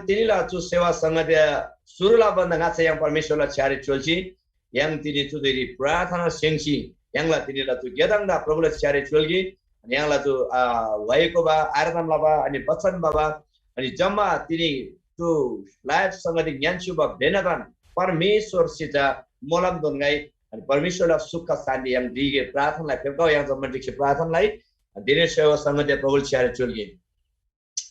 tinilah tu sewa sangat dia suruhlah benda ngat yang permisolah cari culci yang tini tu dari pratana sengsi yang lah tinilah tu gedang dah Prabhu lah cari culci yang lah tu waiko ba aradam laba ani bacan baba ani jama tini tu live sangat nyanchu ba benadan permisor sita molam dongai ani permisolah suka sandi yang dige pratana lah kau yang zaman dikse pratana lah dini sewa sangat dia Prabhu cari culci.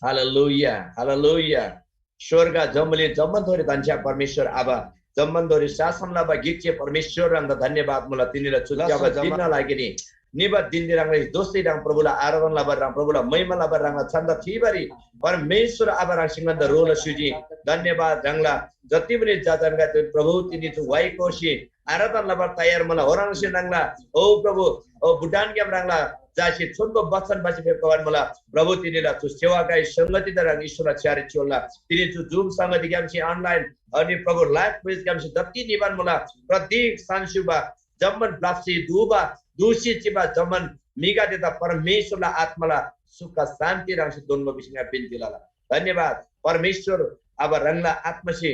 Hallelujah, hallelujah. Surga जम्मले जम्मनथोरी धन्य परमेश्वर आबा जम्मनथोरी शासनला बा गिचे परमेश्वर रंग धन्यवाद मुला तिनीला चुत्या बा दिन लागेनी निबा दिन दिरांगले दोस्ती रंग प्रभुला आराधन ला बा प्रभुला महिमा ला बा रंग छन्द थिबारी परमेश्वर आबा रंग सिंगन्द रोल सुजी धन्यवाद रंगला जति पनि जाजनगा प्रभु तिनी छु वाइ कोशी आराधन ला बा तयार मला होरंग सि रंगला ओ प्रभु ओ भुटान के रंगला जाशी छोटो बच्चन बाची फेकवान मला प्रभु तिनीला छु सेवा गाई संगति दरंग ईश्वर चारि चोला तिनी छु जुम संगति गामसी अनलाइन अनि प्रभु लाइभ पेज गामसी दत्ती निबान मला प्रत्येक सांशुबा जम्मन ब्लासी दुबा दूषी चिबा जम्मन मिगा देता परमेश्वरला आत्माला सुख शान्ति रंगसी दोनों बिसिंगा बिन्तीलाला धन्यवाद परमेश्वर अब रंगला आत्मसी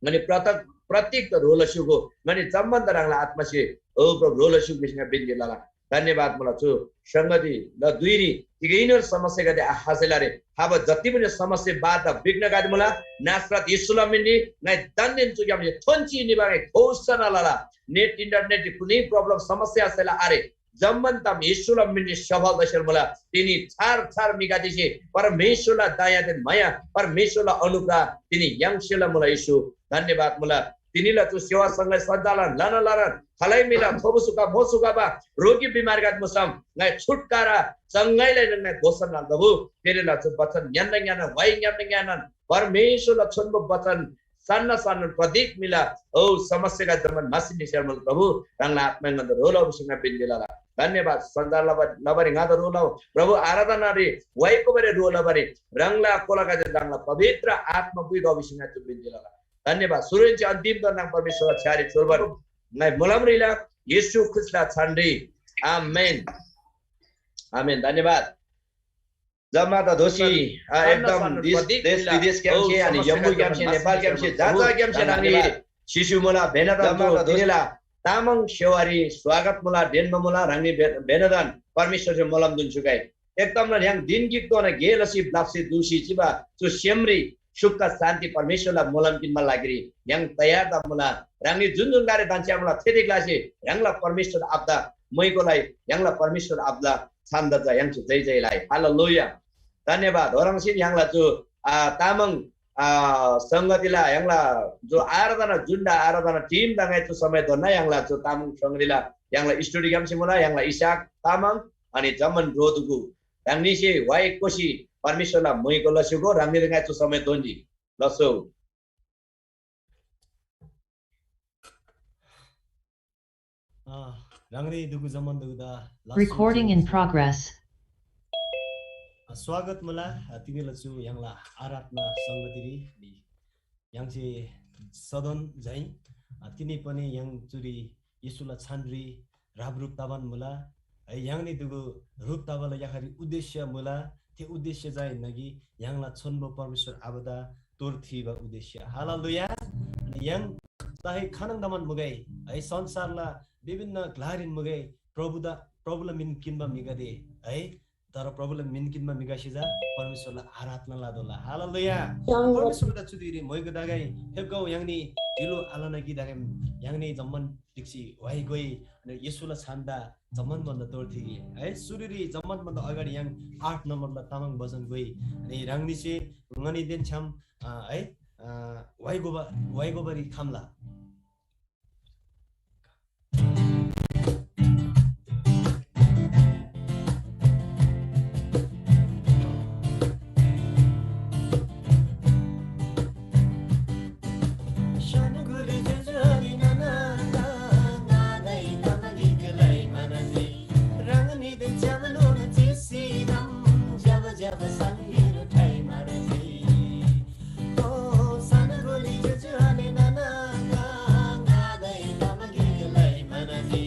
अनि प्रत्येक रोलसुको अनि जम्मन रंगला आत्मसी ओ प्रभु रोलसुको बिसिंगा बिन्तीलाला धन्यवाद मला छु संगति ल दुईरी तिगैनर समस्या गदे हासेलारे हाब जति पनि समस्या बाधा विघ्न गादे मला नासरत येशूला मिनि नै दन्नेन छु गामले थोन्ची निबागे घोषणा लाला नेट इंटरनेट कुनै प्रॉब्लम समस्या असेला अरे जम्मन तम येशूला मिनि सफल बसेल मला तिनी छार मिगादिसे परमेश्वरला दया देन माया परमेश्वरला अनुग्रह तिनी यंगशेला मला येशू धन्यवाद मला तिनीला तु सेवा सँगै सञ्चालन लान खलै मिला थोबुसुका मोसुकाबा रोगी बिमारगात मुसम नै छुटकारा सँगैले नै घोषणा दबु तेरेला छु वचन ज्ञान वाइ ज्ञान परमेश्वरला छन्ब वचन सन्न प्रदीप मिला ओ समस्याका जमन मासिनि शर्मल प्रभु रंगला आत्मंगद रोला बिसिंगा बिन्दिला धन्यवाद सञ्चाल लबरी गाद रोला प्रभु आराधना रे वाइको बरे रोला बरे रंगला कोलाका रंगला पवित्र आत्मा बुइगा बिसिंगा छु बिन्दिला धन्यवाद सुरुंची अंतिम दरनाम परमेश्वर छारी चोरबर नै मुलामरीला येशू ख्रिस्टला छान्डी आमेन आमेन धन्यवाद जम्मा त दोषी एकदम देश विदेश क्याम्से अनि यम्बु क्याम्से नेपाल क्याम्से जाजा क्याम्से नानी शिशु मुला भेनदान दिनेला तामाङ सेवारी स्वागत मुला डेन्म मुला रानी भेनदान परमेश्वर से मलम दुनसुकाई एकदम न yang दिन गिक्तो न गेलसी ब्लाप्सी दुसी चिबा सु सेमरी सुख शान्ति परमेश्वरला मोलम किनमा लागरी yang तयार दा मुला रानी जुन गारे दान्छ्या मुला थेदे ग्लासे यंगला परमेश्वर आपदा मैकोलाई यंगला परमेश्वर आपदा छान्दजा yang जय जयलाई हालेलुया धन्यवाद औरंगसीन यंगला जो तामाङ संगतिला यंगला जो आराधना जुन्डा आराधना टीम दंगाइ तो समय दोना यंगला जो तामाङ संगतिला यंगला स्टुडियो सिमुला यंगला इसाक तामाङ अनि जमन रोदुगु रंगनीसे वाइ कोशी परमेश्वरला मैको लसुगो रंगनी दंगाइ तो समय दोन्जी लसो रंगनी दुगु जमन दुगुदा recording in progress स्वागत मला तिमीलाई छु यंगला आराधना संगतिरी यंगसे सदन झै तिनी पनि यंग चुरी येशूला छानरी राबरुक ताबान मुला यंगनी दुगु रुक ताबाला याखरी उद्देश्य मुला ते उद्देश्य जाय नगी यंगला छन्बो परमेश्वर आबदा तोर थिबा उद्देश्य हालेलुया यंग ताहे खानङ दमन मुगै है संसारला विभिन्न ग्लारिन मुगै प्रभुला मिन किनबा मिगदे है तर प्रभुले मिनकिनमा मिगासिजा परमेश्वरला आराधना लादोला हालेलुया परमेश्वरला चुदिरी मोइगो दागाइ हेबगौ यांगनी जिलो आलाना कि दागाइ यांगनी जम्मन दिक्सी वाइ गई अनि येशूला छान्दा जम्मन बन्द तोर्थि है सुरुरी जम्मन बन्द अगाडि yang 8 नम्बरला तामाङ भजन गई अनि राङनी से ngani den छम है वाइ गोबरी खामला Mana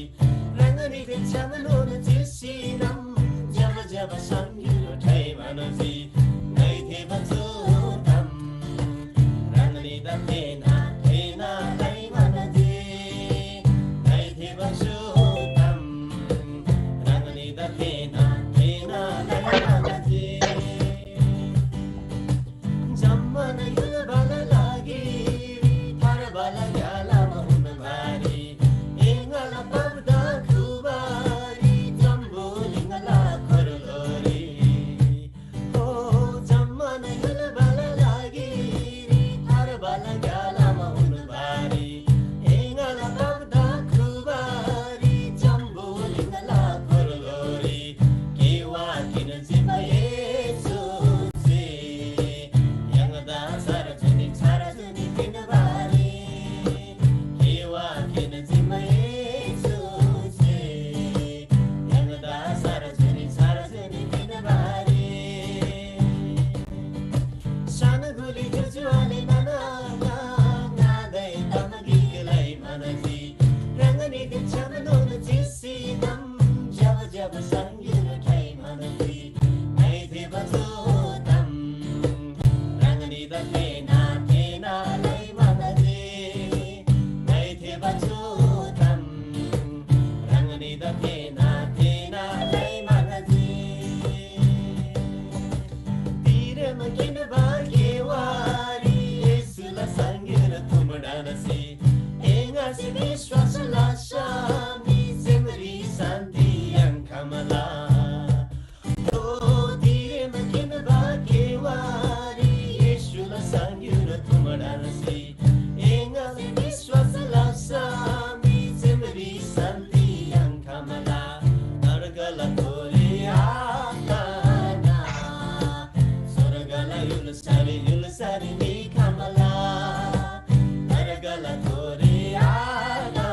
मानसी एंगल विश्वास लासा मी जेमरी शान्ति अंकमला नरगला तोरे आना स्वर्गला युलसारी मी कमला नरगला तोरे आना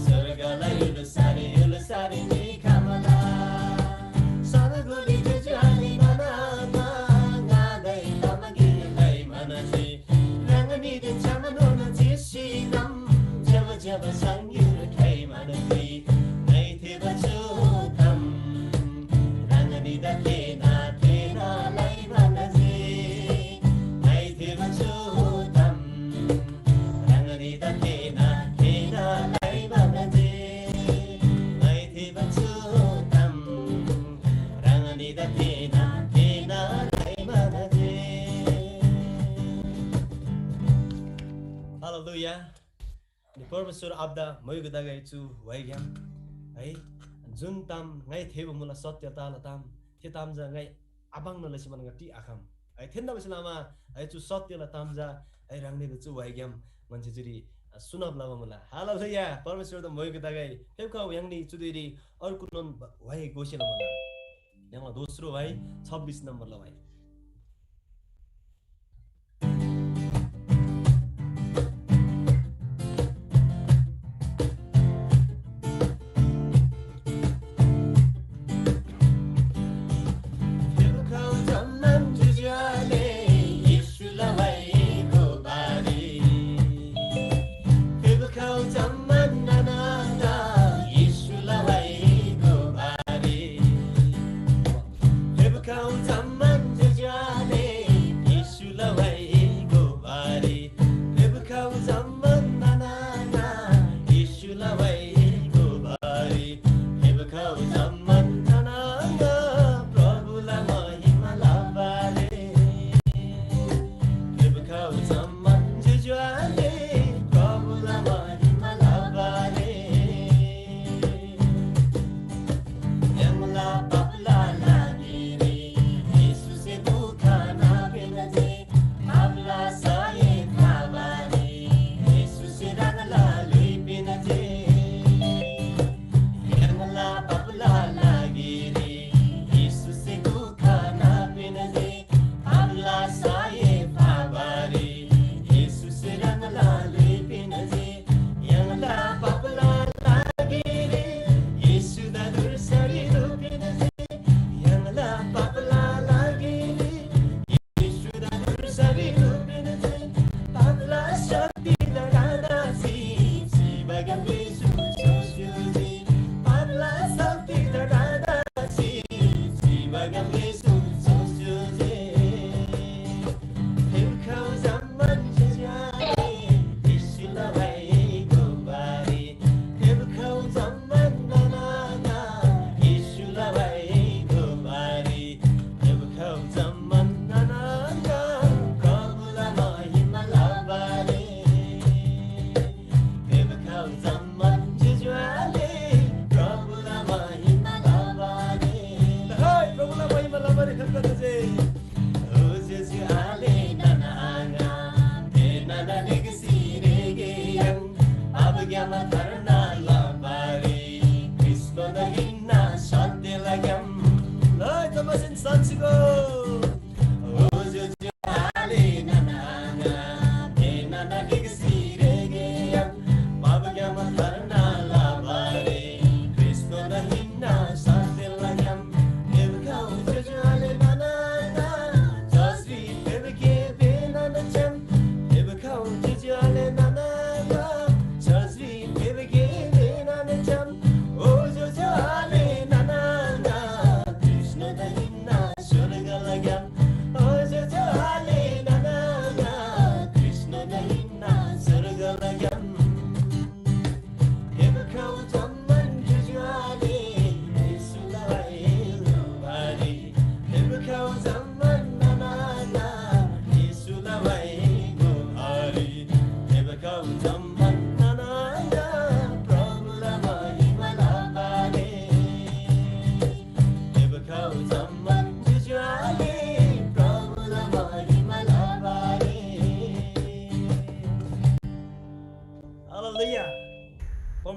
स्वर्गला युलसारी मी कमला जब संगीत खाई मनसी नहीं थे बचोतम रंगनी दखेना तेना लाई मनसी नहीं थे बचोतम रंगनी दखेना तेना लाई मनसी नहीं थे बचोतम रंगनी दखेना तेना लाई मनसी Hallelujah. Ni परमेश्वर आब्दा मयुग दागै छु वाइग्याम है जुन ताम ngai थेबो मुला सत्यता लताम थे ताम जा ngai abang न लसी मन गटी आखम है थेन्दा बसलामा है छु सत्य लताम जा है रंगने छु वाइग्याम मान्छे जुरी सुनब लामा मुला हालेलुया परमेश्वर द मयुग दागै फेबका यांगनी चुदेरी अर्को नन वाइ गोसेला मुला यहाँ दोस्रो भाइ 26 नम्बर ल भाइ Kau zaman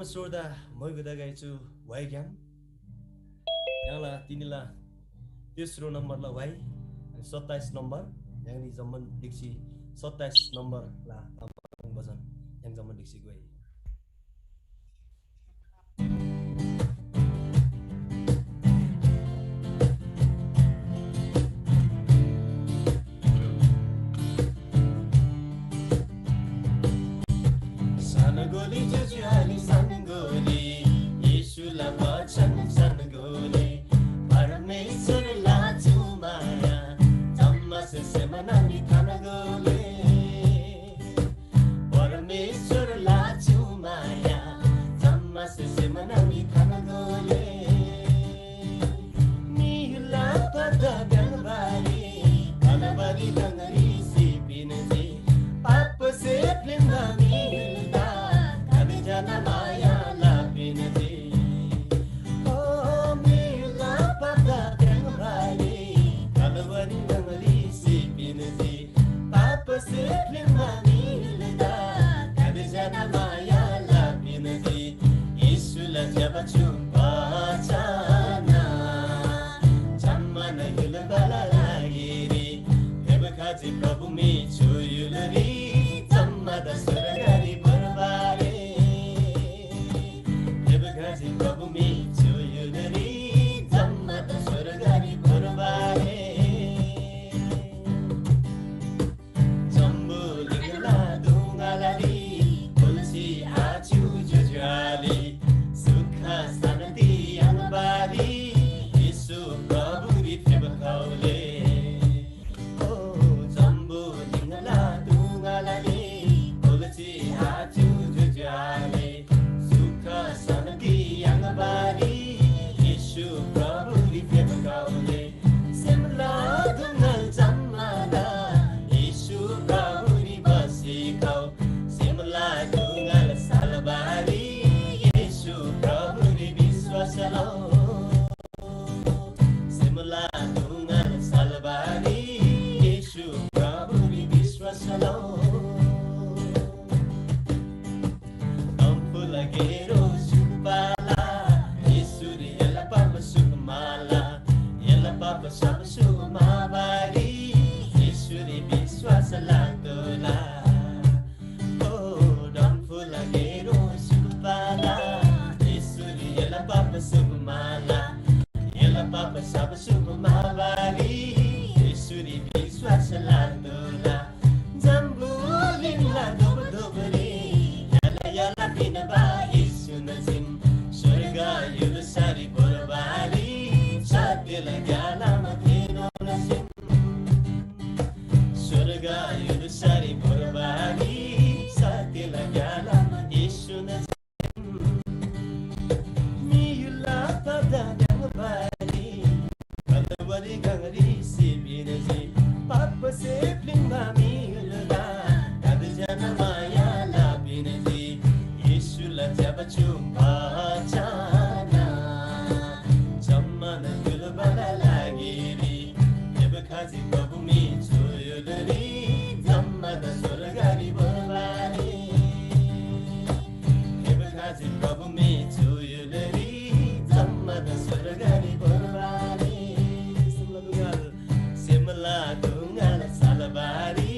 परमेश्वर दा मग दगाई छु वाइ ग्याम यांला तिनीला तेस्रो नम्बरला वाइ 27 नम्बर यांनी जम्मन दिक्सी 27 नम्बरला तामाङ भजन yang जम्मन दिक्सी गए Sanagoli jajali sanagoli Yeshula bachan sanagoli Parameswar la tumaya Dhamma se semanani kanagoli Parameswar la tumaya Dhamma se semanani kanagoli Nihila pada ganbari Kanabari dangari si pinati Papa se plimami Jana maya la pinati Oh mila pada gangbari Kalawari dangari si pinati Papa se plimani lida Kada jana maya la pinati Isula jaba chumpa chana Chammana hilbala lagiri Hebakaji prabhu me chuyulari Tammada suragari barbari Prabhu me chuyulari Dhammata swargari barbare Jambu lingla dungalari Tulsi achu jujali Sukha sanati anbari Yesu Prabhu ri phebakaule Oh jambu lingla dungalari Tulsi achu jujali Sukha sanati Bari Yeshu Prabhu ri phebakaule Simla dungal jammala Yeshu Prabhu ri basikau Simla dungal salbari Yeshu Prabhu ri viswasalau Simla dungal salbari Yeshu Prabhu ri viswasalau Ampula gero supala Papa Sapa Sumabari Yeshuri Biswasa Latola Oh Damfula Gero Supala Yeshuri Yella Papa Sumala Yella Papa Sapa Sumabari Yeshuri Biswasa Latola Jambu Lingla Dobri Yalla Yalla Pinaba Isunazim Surga Yulusari Borabari Satyalagala Madhino Nasim Surga Yudusari Borabari Satyalagala Madhishu Nasim Nihila pada gangbari Kalawari gangari sibinazi Papa sepling mami hulda Kadjana maya labinazi Yeshula jabachum bachana Chammana hilbala lagiri Hebakaji prabhu me chuyulari Dhammada swargari barbari Hebakaji prabhu me chuyulari Dhammada swargari barbari Simla dungal salbari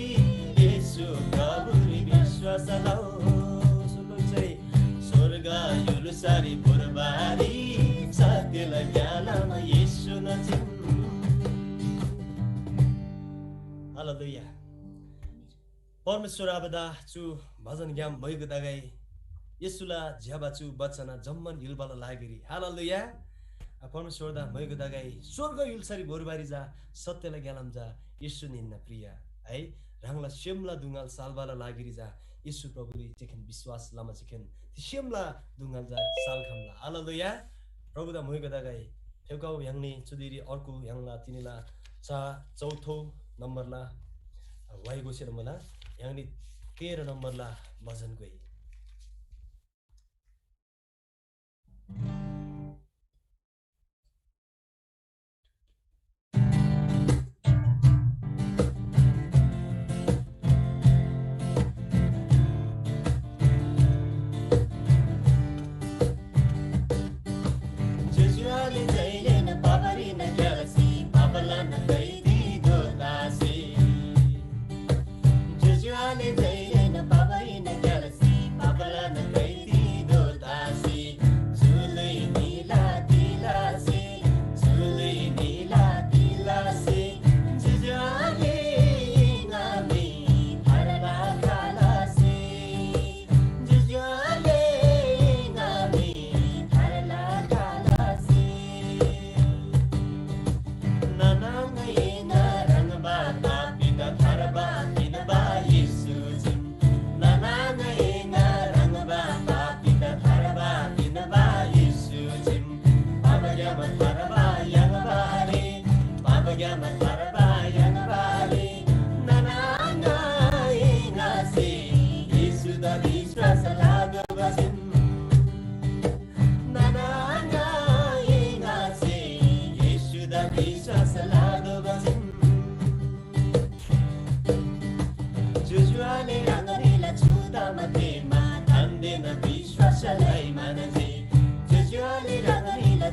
Yeshu prabhu ri viswasalau Sulunchai swarga yulusari barbari Satyala gyalama Yeshu nazim Hallelujah Parmeshwar abada chu bhajan gyam bhaiko dagai Yesula ज्याबा छु बच्चना जम्मन हिलबल लागेरी Hallelujah परमेश्वर दा भएको दागाई स्वर्ग युलसरी भोरबारी जा सत्यला ग्यालम जा यीशु निन्ना प्रिय है रांगला शेमला दुंगाल सालबाला लागेरी जा यीशु प्रभुरी चेखन विश्वास लामा चेखन शेमला दुंगाल जा साल खमला हालेलुया प्रभु दा भएको दागाई ठेउकाउ याङनी चुदिरी अर्को याङला तिनीला चौथो नम्बरला वाइ गोसेर मला याङनी 13 नम्बरला भजन गई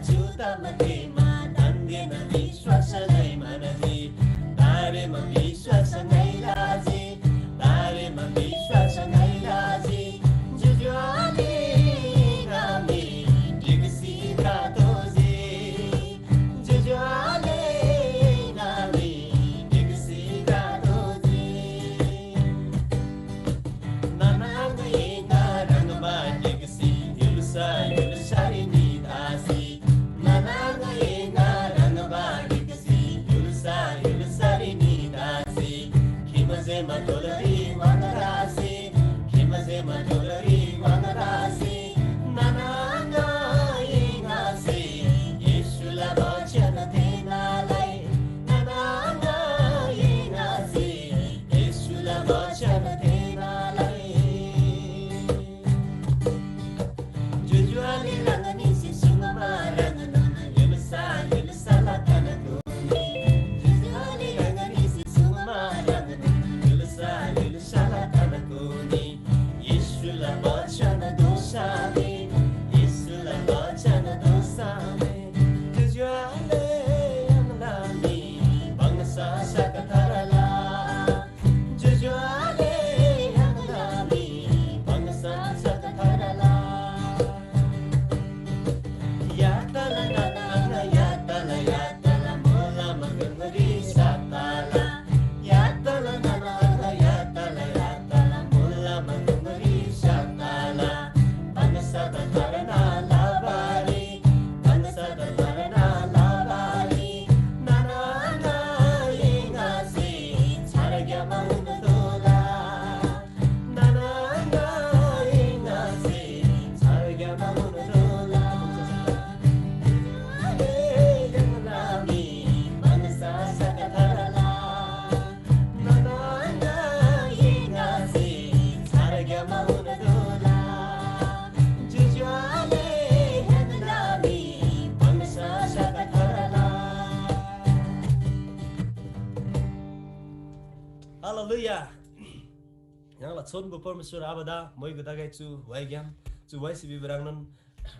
जुता मध्येमा नन्देन विश्वास नै मनजी तारेमा विश्वास नै राजी तारेमा विश्वास नै राजी जुजुआले नामी डिगसी गातोजी जुजुआले नामी डिगसी गातोजी नानांगे नारंगमा डिगसी युलसा युलसारी निदासी नानांगे नारंगमा डिगसी युलसा युलसारी निदासी खिमजे मतोलरी वांगरासी खिमजे मतोलरी वांगरासी नानांगा इंगासी येशुला वचन देनालाई नानांगा इंगासी येशुला वचन देनालाई जुजुआले रंगनी सिसुमा रंगना युलसा युलसा लातनकुनी जुजुआले रंगनी सिसुमा रंगना युलसा युलसा लातनकुनी येशुला वचन दोसामे येशुला वचन दोसामे जुजुआले रंगनामी बंगसा सकथरला जुजुआले रंगनामी बंगसा सकथरला Yatala nananga yatala mola magangari satala Yatala nananga yatala mola magangari satala Pangasata karana labari Pangasata karana labari Nananga ingasi charagya mauna dola Nananga ingasi charagya mauna dola Hallelujah. Yangla chonbo परमेश्वर Abida moi gutagai chu waigyam chu waisi bibrangnon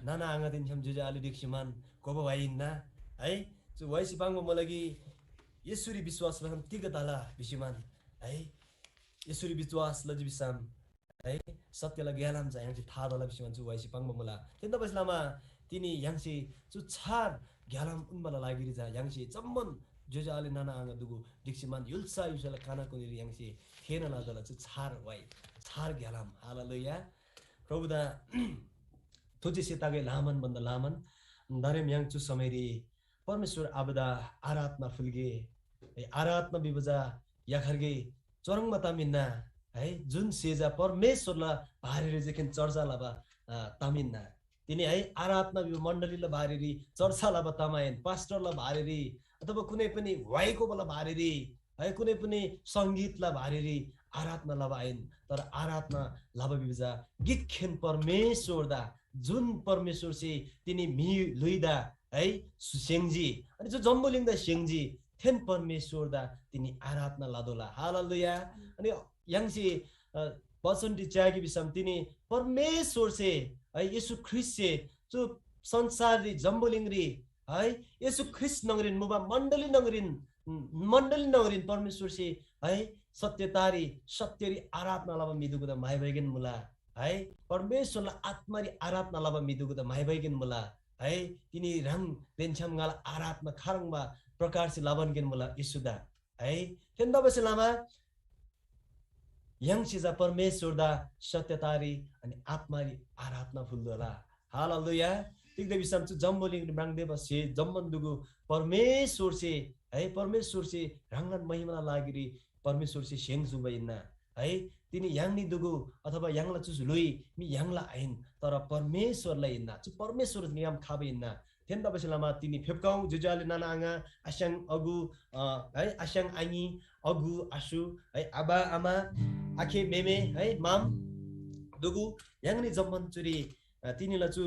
nana angatin cham juja ali dikshiman koba wainna है chu waisi pangmo molagi यसुरी विश्वास लहम तिगताला बिसिमान है यसुरी विश्वास लजि बिसाम है सत्यला ग्यालाम जा यांसी थादला बिसिमान छु वाइसी पाङमा मला तेन्द बसलामा तिनी यांसी छु छार ग्यालाम उनमला लागिरि जा यांसी चम्मन जोजाले नाना आंगा दुगु दिक्सिमान युलसा युसला काना कोनिरि यांसी खेन लादला छु छार वाइ छार ग्यालाम हालेलुया प्रभुदा थोजि सेतागे लामन बन्द लामन दरेम yang छु समेरी परमेश्वर आबदा आराधना फुलगे आराधना बिबजा याखरगे चरङमा तामिन्ना है जुन सेजा परमेश्वरला भारेरे जेखेन चर्चा लाबा तामिन्ना तिनी है आराधना बिब मण्डलीला भारेरी चर्चा लाबा तामायन पास्टरला भारेरी अथवा कुनै पनि वाइको बला भारेरी है कुनै पनि संगीतला भारेरी आराधना लाबा आइन तर आराधना लाबा बिबजा गिखेन परमेश्वरदा जुन परमेश्वर से तिनी मि लुइदा है सेंगजी अनि जो जम्बुलिङदा सेंगजी थेन परमेश्वर दा तिनी आराधना लादोला हालेलुया अनि यांसी वचनटी च्यागी बिसम तिनी परमेश्वर से है येशू ख्रीष्ट से जो संसार रि जम्बुलिङ रि है येशू ख्रीष्ट नगरिन मुबा मण्डली नगरिन परमेश्वर से है सत्यतारी सत्यरी आराधना लाबा मिदुगुदा माइ भइगेन मुला है परमेश्वरला आत्मारी आराधना लाबा मिदुगुदा माइ भइगेन मुला है तिनी रंग देन्छम गाला आराधना खारङबा प्रकार से लाबनगेन मुला इसुदा है तेन्दा बसलामा yang siza परमेश्वर दा सत्यतारी अनि आत्मारी आराधना फुल्दोला हालेलुया तिगदे बिसम छु जम्बोलिङ ब्राङदे बसे जम्बन्दुगु परमेश्वर से है परमेश्वर से रंगन महिमा लागिरी परमेश्वर से सेङ सुबैना है तिनी याङनी दुगु अथवा याङला चुस लुई मि याङला आइन तर परमेश्वरलाई इन्ना छु परमेश्वर नियम खाबैना तेन्दा बसलामा तिनी फेपकाउ जुजाले नाना आङा आस्याङ अगु है आस्याङ आङी अगु आसु है आबा आमा आखे मेमे है माम दुगु याङनी जम्मन चुरी तिनी लचु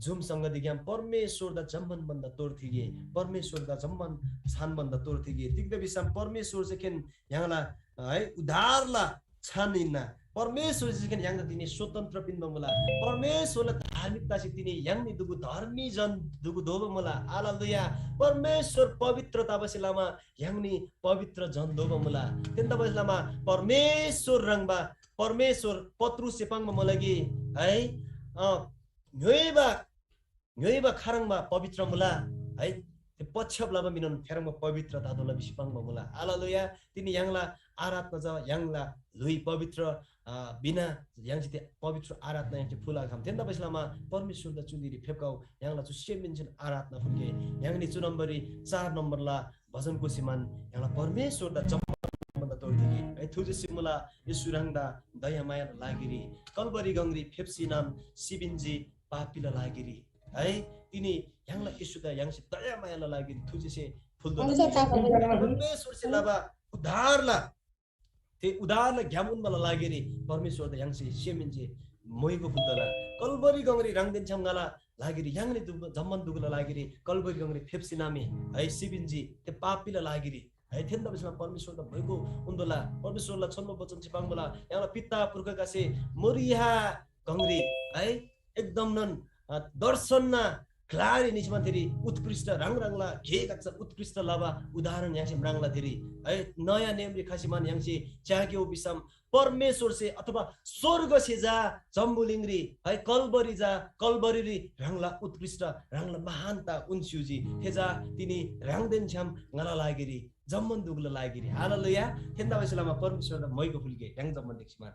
झुम संग दिग्याम परमेश्वर दा जम्मन बन्द तोर थिगे परमेश्वर दा जम्मन छान बन्द तोर थिगे तिगदे बिसम परमेश्वर सेकेन याङला है उधारला छानिना परमेश्वर जिसके yang tini स्वतन्त्र पिन बमला परमेश्वरले धार्मिकता से तिनी yang नि दुगु धर्मी जन दुगु दोबो मला हालेलुया परमेश्वर पवित्रता बसेलामा yang नि पवित्र जन दोबो मला तेन्ता बसेलामा परमेश्वर रंगबा परमेश्वर पत्रुस सेपाङ मलगी है न्योइबा खारङमा पवित्र मुला है पछ्यबलामा मिनन फेरङमा पवित्रता दोला बिसिपाङमा मुला हालेलुया तिनी यङला आराधना ज यङला लुई पवित्र बिना यङसिते पवित्र आराधना यङचे फुला खाम तेन्दा बसलामा परमेश्वरले चुन्दिरी फेपकाउ यङला चु सेमिन्छन आराधना फुके यङनी 2 नम्बरी 4 नम्बरला भजन कोसिमान यङला परमेश्वरले जम्मन्द तोर्दिगी है थुजे सिमुला यसुरंगदा दया माया लागिरी कलबरी गंगरी फेप्सी नाम सिबिन्जी पापीला लागिरी है तिनी यङला यसुदा यङसे दया माया लागिरी थुजेसे फुलदो परमेश्वर से लाबा उद्धारला ते उदाहरण घ्यामुन मला लागेरी परमेश्वर द यङसे सेमिन्जे मोइको फुलदला कलबरी गंगरी रंगदेन छमगाला लागेरी यङले जम्मन दुगला लागेरी कलबरी गंगरी फेप्सी नामे है सिबिन्जी ते पापीला लागेरी है थेन्दा बिसमा परमेश्वर द भएको उन्दला परमेश्वरला छन्नो वचन छिपाङबला यङला पिता पुर्खका से मोरिया गंगरी है एकदम नन दर्शनना क्लारी निस्मा थेरी उत्कृष्ट रंगला घेका छ उत्कृष्ट लाबा उदाहरण यहाँसे रंगला थेरी है नयाँ नेमले खासिमान यहाँसे चाग्यो बिसम परमेश्वर से अथवा स्वर्ग से जा जम्बुलिंगरी है कलबरी रंगला उत्कृष्ट रंगला महानता उन्स्युजी थेजा तिनी रंगदेन छम ngala लागेरी जम्मन दुगला लागेरी हालेलुया थेन्दा बसलामा परमेश्वर द मैको फुलके रंग जम्मन देखिमा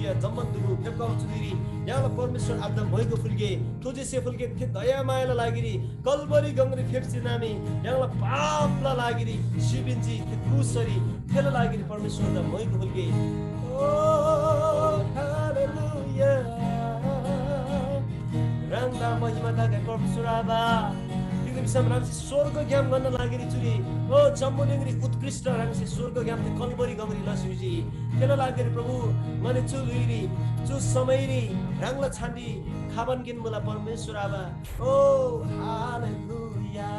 할렐루야 점만두루 벽가우주들이 양라 परमेश्वर आफ्ना भएको फुल्के तुझे फुल्के थे दया मायालाई लागिरी कलवरी गंगरी फेप्सी नामी 양ला पापलाई लागिरी शिबिन्जी थे क्रुसरी थेला लागिरी परमेश्वर दा भएको फुल्के ओ हालेलुया रंगदा महिमा ताके परमेश्वर आबा तिमी समरामसी स्वर्ग ज्ञान गर्न लागिरी चुरी ओ जम्मुनेगरी उत्कृष्ट रामसी स्वर्ग ज्ञान थे कलवरी गंगरी लसुजी थेला लागिरी प्रभु मने चुलुइरी चु समयरी रंगला छान्डी खाबन किन मला परमेश्वर आबा ओ हालेलुया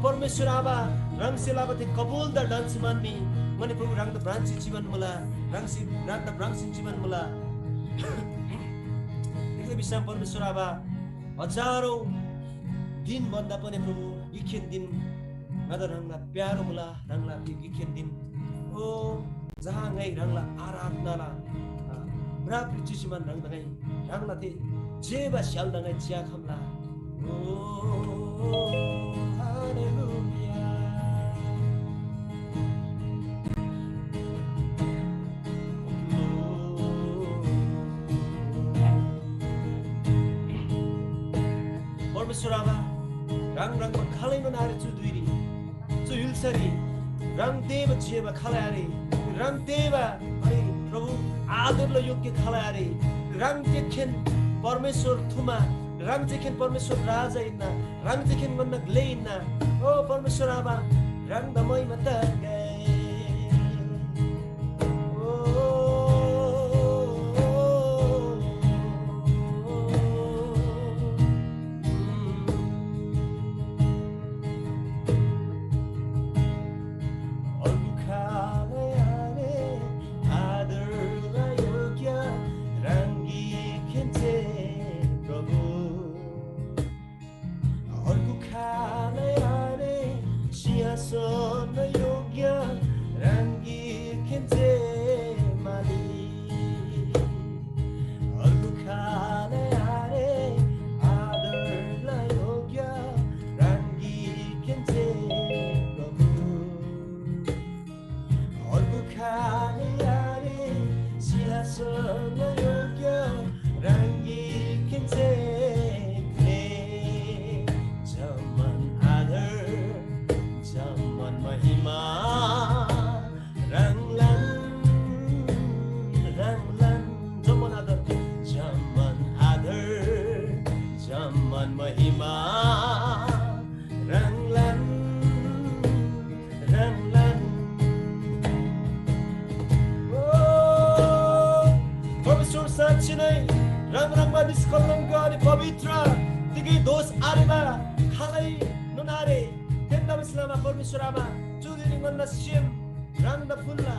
परमेश्वर आबा रंग से लाबा थे कबूल द डांस माननी मने प्रभु रंग द ब्रांच जीवन मला रंग से रात द ब्रांच जीवन मला एकले विषय परमेश्वर आबा हजारौं दिन भन्दा पनि प्रभु इखेन दिन नद रंगला प्यारो मला रंगला इखेन दिन ओ जहाँ गई रंगला आराधनाला ब्रा प्रिचिमान रंग दगै रंगला थे जेबा स्याल दगै चिया खमला ओ परमेश्वराबा रंग रंग खालैमा नारे चुदुइरी चुइलसरी रंग देव जेबा खालारे रंग देवा अरे प्रभु आदरलाई योग्य खालारे रांजेखेन परमेश्वर थुमा रांजेखेन परमेश्वर राजा इन्ना रांजेखेन गन्न ग्ले इन्ना ओ परमेश्वर आबा रां दमै मता परमेश्वरमा चुदिनी गन्न सिम रंग फुल्ला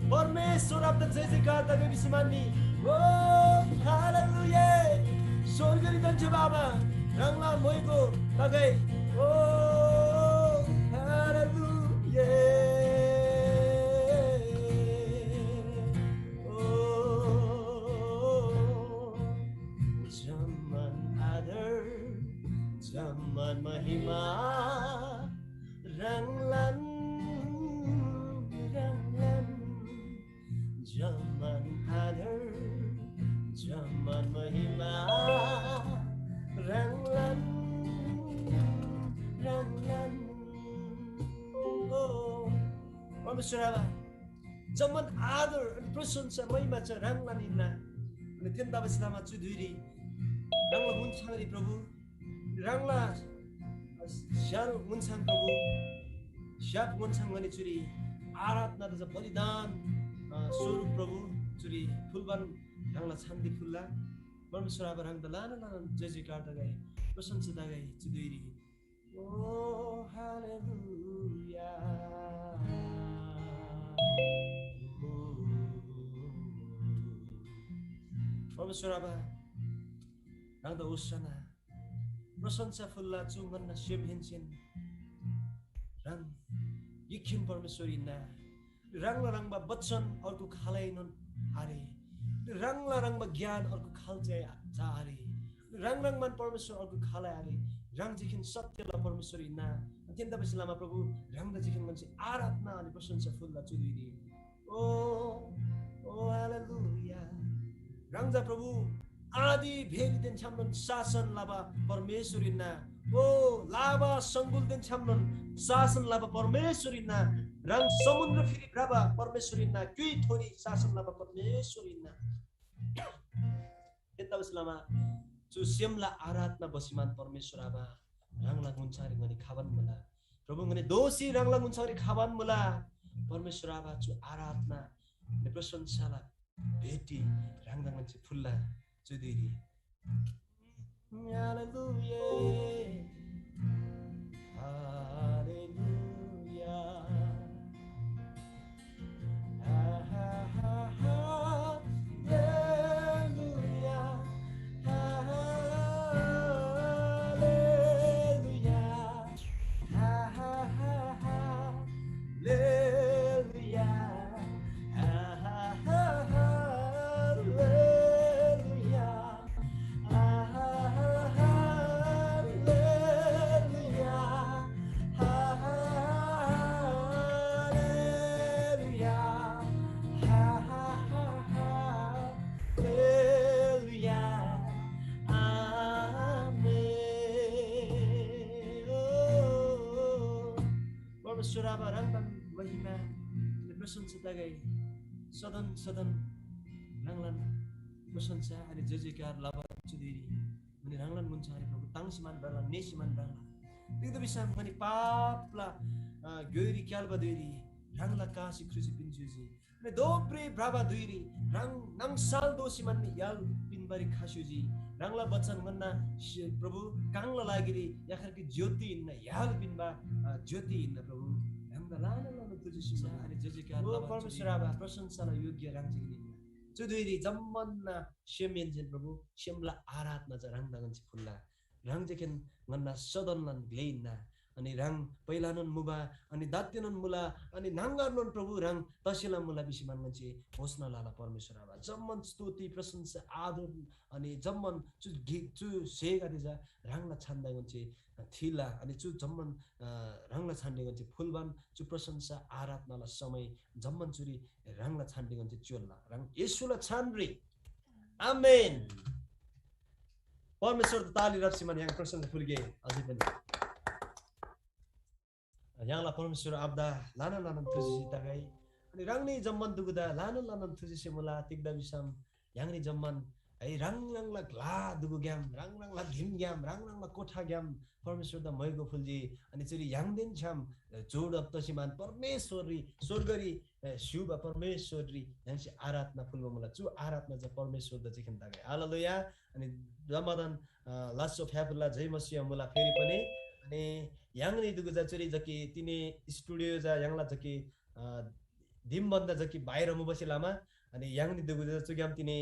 परमेश्वर आप जय जयकार तबे विश्वमानी ओ हालेलुया स्वर्गरी दन्छ बाबा रंगला मोइको तगै ओ हालेलुया ओ जमन आदर जमन महिमा रंगलन Zaman hadir, zaman mahima, ranglan, ranglan. Oh, Permesur Allah, zaman hadir, प्रशंसा महिमा छ ranglan inna. अनि त्यहाँ तपाईँ selama चुधुरी, rangla मुन्छाङरी प्रभु, rangla स्याल मुन्छाङ प्रभु, स्याप मुन्छाङ गनी चुरी, आराधना त बलिदान. स्वरूप प्रभु चुरी फुलबान रंगला छान्दी फुल्ला परमेश्वर आबा रंग दलाना लाना जय जयकार दगाई प्रशंसा दगाई चुदुरी ओ हालेलुया परमेश्वर आबा rangda usana प्रशंसा फुल्ला चुंगन शिव हिंसिन रंग यिखिम परमेश्वरी ना रंग रंग बा बच्चन और को खाले नन आरे रंग रंग बा ज्ञान और को खालचे जारे रंग रंग मन परमेश्वर और को खाले आरे रंग जिखिन सत्य ला परमेश्वरी ना अत्यंत बसिलामा प्रभु रंग जिखिन मन से आराधना अनि प्रशंसा फुल्ला चुदिरी ओ हालेलुया रंग जा प्रभु आदि भेगिदेन छाम्लन शासन लाबा परमेश्वरीना ओ लाबा संगुलदेन छाम्लन शासन लाबा परमेश्वरीना रंग समुद्र फिरी ब्राबा परमेश्वरीना क्युई थोरी शासन लाबा परमेश्वरीना एता बसलामा चु सेमला आराधना बसिमान परमेश्वर आबा रंगला गुन्चारी गनी खाबन मला प्रभु गनी दोषी रंगला गुन्चारी खाबन मला परमेश्वर आबा चु आराधना ने प्रशंसाला भेटी रंगदा गनी फुल्ला Judiri. Hallelujah. Hallelujah. Hallelujah. Suraba rangban wahima प्रशंसा tagai सदन सदन रंगलन प्रशंसा अनि जयजयकार लाभा चुदिरी अनि रंगलन मुन्छारी प्रभु तांसिमान रला नेसिमान रला तिगदो बिसाम पनि पापला गयरी क्यालबा दुइरी रंगला कासी खुसी पिन्जुजी अनि दोप्रे ब्राबा दुइरी रंग नङ साल दोसिमान याल पिनबारी खासुजी रंगला बच्चन गन्ना प्रभु कांगला लागिरी याखर की ज्योति इन याल पिनबा ज्योति इन प्रभु रंगला लाना लाना तुजिसिमा अनि जयजयकार लाभा परमेश्वर आबा प्रशंसाला योग्य रंगजिनी चुदुरी जम्मन्ना शेमेन्जेन प्रभु शेमला आराधना ज रंगदागन्छि फुल्ला रंगजेखेन गन्ना सदनलन ग्लेइना अनि रंग पहिलानन मुबा अनि दात्यनन मुला अनि नांगारनन प्रभु रंग तसिला मुला बिसिमान गन्छि होस्न लाला परमेश्वर आबा जम्मन स्तुति प्रशंसा आदर अनि जम्मन चु सेगा दिजा रंगला छान्दा गन्छि थिला अनि चु जम्मन रंगला छान्डे गन्छि फुलबान चु प्रशंसा आराधनाला समय जम्मन चुरी रंगला छान्डे गन्छि चोल्ला रंग येशुला छान्री आमेन परमेश्वर ताली रप्सिमान यहाँ प्रशंसा फुलगे अझै पनि यहाँला परमेश्वर आब्दा लाना लाना तुजिसि तागाई अनि रंगनी जम्मन दुगुदा लाना लाना तुजिसि मुला तिगदा बिसम यहाँनी जम्मन ai rang rang la gla dugu gyam rang rang la dim gyam rang rang la kotha gyam परमेश्वर द मयको फुलजी अनि चुरी याङदेन छम जोड अप्तसिमान परमेश्वरी स्वर्गरी शिव परमेश्वरी यहाँसे आराधना फुलमा मला चु आराधना ज परमेश्वर द चिकन तागे हालेलुया अनि रमदान लास्ट अफ ह्यापला जय मसिया मुला फेरि पनि अनि याङनी दुगु ज चुरी जकी तिने स्टुडियो ज याङला जकी दिम बन्द जकी बाहिर मु बसिलामा अनि याङनी दुगु ज चुग्याम तिने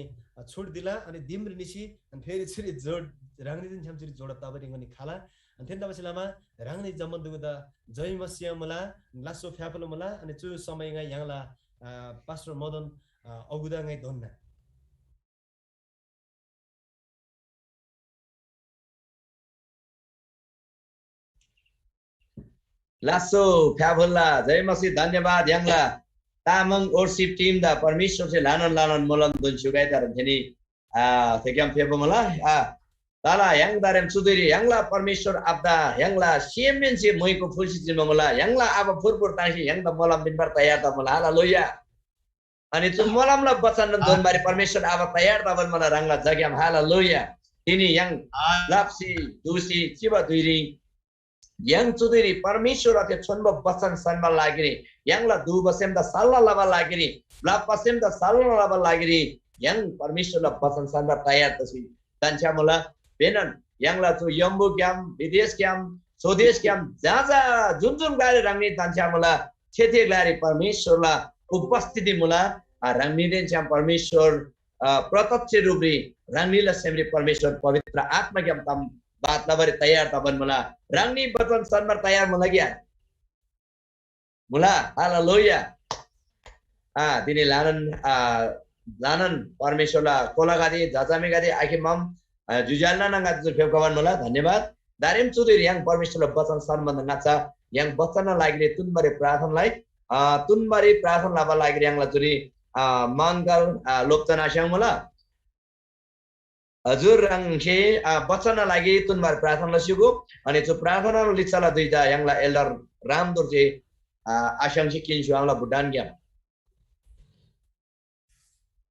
छोड दिला अनि दिम निसी अनि फेरि चुरी जोड राङनी दिन छम चुरी जोड ताबरी गनी खाला अन्थेन दबसिलामा राङनी जम्मन दुगुदा जय मसिया मला लासो फ्यापल मला अनि चु समय गा याङला पास्टर मदन अगुदा gai दोन्ना लासो फ्यापलला जय मसी धन्यवाद याङला तामङ वर्शिप टीम दा परमेश्वर से लानन लानन मोलन दुन सुगाइ तार थेनी थेक्याम फेबो मला ताला yang darem sudiri yang la permission abda yang la siemen si moiko fulsi jima mula yang la aba furfur tangsi yang da molam bin bar tayar ta mula haleluya ani tu molam la bacan don bari permission aba tayar ta bal mala rangla jagyam haleluya ini yang lapsi dusi ciba duiri yang sudiri permission ate chonba bacan sanba lagiri yang la du basem da salla laba lagiri la pasem da salla laba lagiri yang permission la bacan sanba tayar tasi dan chamula Bannon यांगला तो यम्बु क्याम विदेश क्याम स्वदेश क्याम जाजा जुन गाडी रंगनी तान्छा मला छेथे गाडी परमेश्वरला उपस्थिति मुला रंगनी देन छ्याम परमेश्वर प्रत्यक्ष रूपले राङ्नीला सेमरी परमेश्वर पवित्र आत्मा के तम बात लबरे तयार तबन मला राङ्नी बचन सन्मर तयार मला गया मुला हालेलुया दिने लानन परमेश्वरला कोला गादी जाजामे गादी आखि मम जुजालना नंगा फेवकावन मला धन्यवाद दारेम चुदिर yang परमेश्वरला वचन सम्बन्ध ngaचा yang वचन लाग्ने तुनबरे प्रार्थनालाई तुनबरे प्रार्थना लाबा लागि yang लाजुरी मङ्गल लोकचना स्याङ मला हजुर रङसे वचन लागि तुनबार प्रार्थना सिगो अनि जो प्रार्थना लिचला दुईटा yang la elder रामदुर चाहिँ आशंसी किन्छु आउँला भुटान ग्या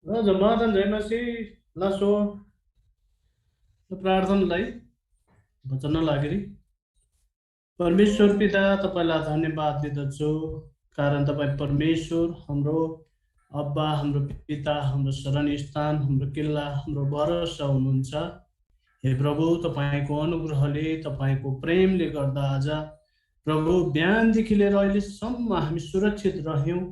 र जमातन जयमसी लासो प्रार्थनालाई वचन लागेरी परमेश्वर पिता तपाईलाई धन्यवाद दिदछु कारण तपाई परमेश्वर हाम्रो अब्बा हाम्रो पिता हाम्रो शरण स्थान हाम्रो किल्ला हाम्रो भरोसा हुनुहुन्छ हे प्रभु तपाईको अनुग्रहले तपाईको प्रेमले गर्दा आज प्रभु बिहानदेखि लिएर अहिलेसम्म हामी सुरक्षित रह्यौं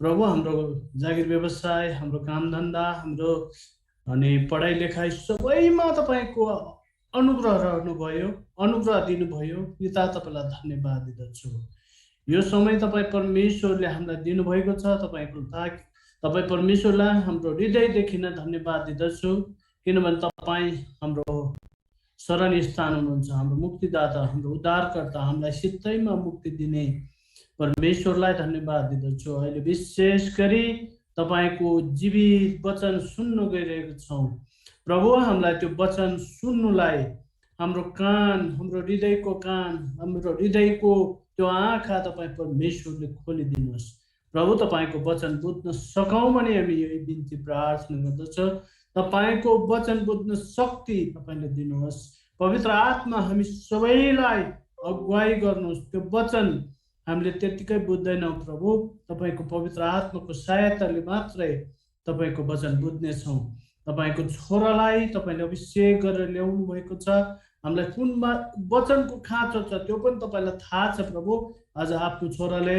प्रभु हाम्रो जागिर व्यवसाय हाम्रो कामधन्दा हाम्रो अनि पढाइ लेखाइ सबैमा तपाईको अनुग्रह रहनुभयो अनुग्रह दिनुभयो पिता तपाईलाई धन्यवाद दिदछु यो समय तपाई परमेश्वरले हामीलाई दिनुभएको छ तपाई परमेश्वरलाई हाम्रो हृदयदेखि नै धन्यवाद दिदछु किनभने तपाई हाम्रो शरण स्थान हुनुहुन्छ हाम्रो मुक्तिदाता हाम्रो उद्धारकर्ता हामीलाई सित्तैमा मुक्ति दिने परमेश्वरलाई धन्यवाद दिदछु अहिले विशेष गरी तपाईको जीवित वचन सुन्न गइरहेको छौं प्रभु हामीलाई त्यो वचन सुन्नुलाई हाम्रो कान हाम्रो हृदयको कान हाम्रो हृदयको त्यो आँखा तपाई परमेश्वरले खोलिदिनुहोस् प्रभु तपाईको वचन बुझ्न सकौं भने हामी यो बिन्ती प्रार्थना गर्दछौं तपाईको वचन बुझ्न शक्ति तपाईले दिनुहोस् पवित्र आत्मा हामी सबैलाई अगुवाई गर्नुहोस् त्यो वचन हामीले त्यतिकै बुझ्दैनौं प्रभु तपाईको पवित्र आत्माको सहायताले मात्रै तपाईको वचन बुझ्ने छौं तपाईको छोरालाई तपाईले अभिषेक गरेर ल्याउनु भएको छ हामीलाई कुन वचनको खाँचो छ त्यो पनि तपाईलाई थाहा छ प्रभु आज आफ्नो छोराले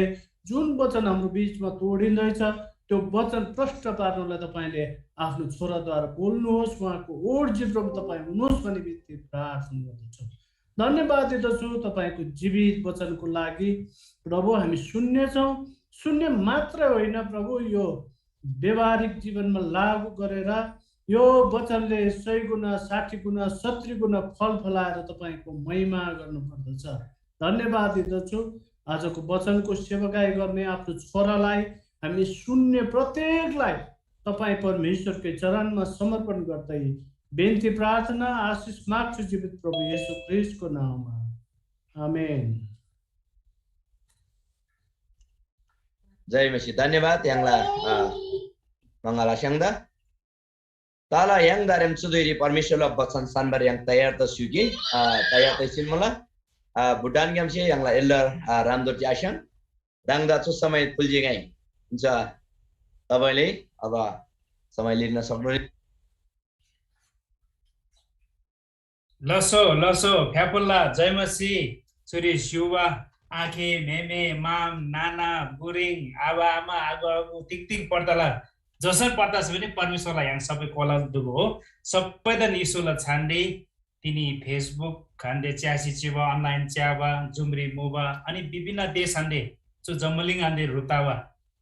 जुन वचन हाम्रो बीचमा तोडिँदैछ त्यो वचन प्रष्ट पार्नलाई तपाईले आफ्नो छोराद्वारा बोल्नुहोस् उहाँको ओर्जी प्रभु तपाई हुनुहोस् भन्ने बित्ति प्रार्थना गर्दछु धन्यवाद दिदछु तपाईको जीवित वचनको लागि प्रभु हामी सुन्ने छौं सुन्ने मात्र होइन प्रभु यो व्यवहारिक जीवनमा लागू गरेर यो वचनले 100 गुणा 60 गुणा 70 गुणा फल फलाएर तपाईको महिमा गर्नुपर्दछ धन्यवाद दिदछु आजको वचनको सेवाकाई गर्ने आफ्नो छोरालाई हामी सुन्ने प्रत्येकलाई तपाई परमेश्वरकै चरणमा समर्पण गर्दै बिन्ती प्रार्थना आशिष माग्छु जीवित प्रभु येशू ख्रीष्टको नाममा आमेन जय मसीह धन्यवाद यङला मंगला स्याङदा ताला yang darem sudiri परमेश्वरला वचन सानबार yang तयार त सुगी तयार त छिन मला भुटान ग्यामसे यङला एल्डर रामदोर ज्यासन दाङदा छु समय फुल्जे गाई हुन्छ तपाईले अब समय लिन सक्नु लसो लसो फ्यापुल्ला जयमसी चुरी शिवा आँखे मेमे माम नाना बुरिङ आबा आमा आगो टिकटिक पर्दला जसरी पर्दा छ भने परमेश्वरलाई यहाँ सबै कोला दुगो हो सबै त यीशुलाई छान्डे तिनी फेसबुक खान्डे च्यासी चिवा अनलाइन च्यावा जुमरी मोबा अनि विभिन्न देश हान्डे जो जमलिङ हान्डे रुतावा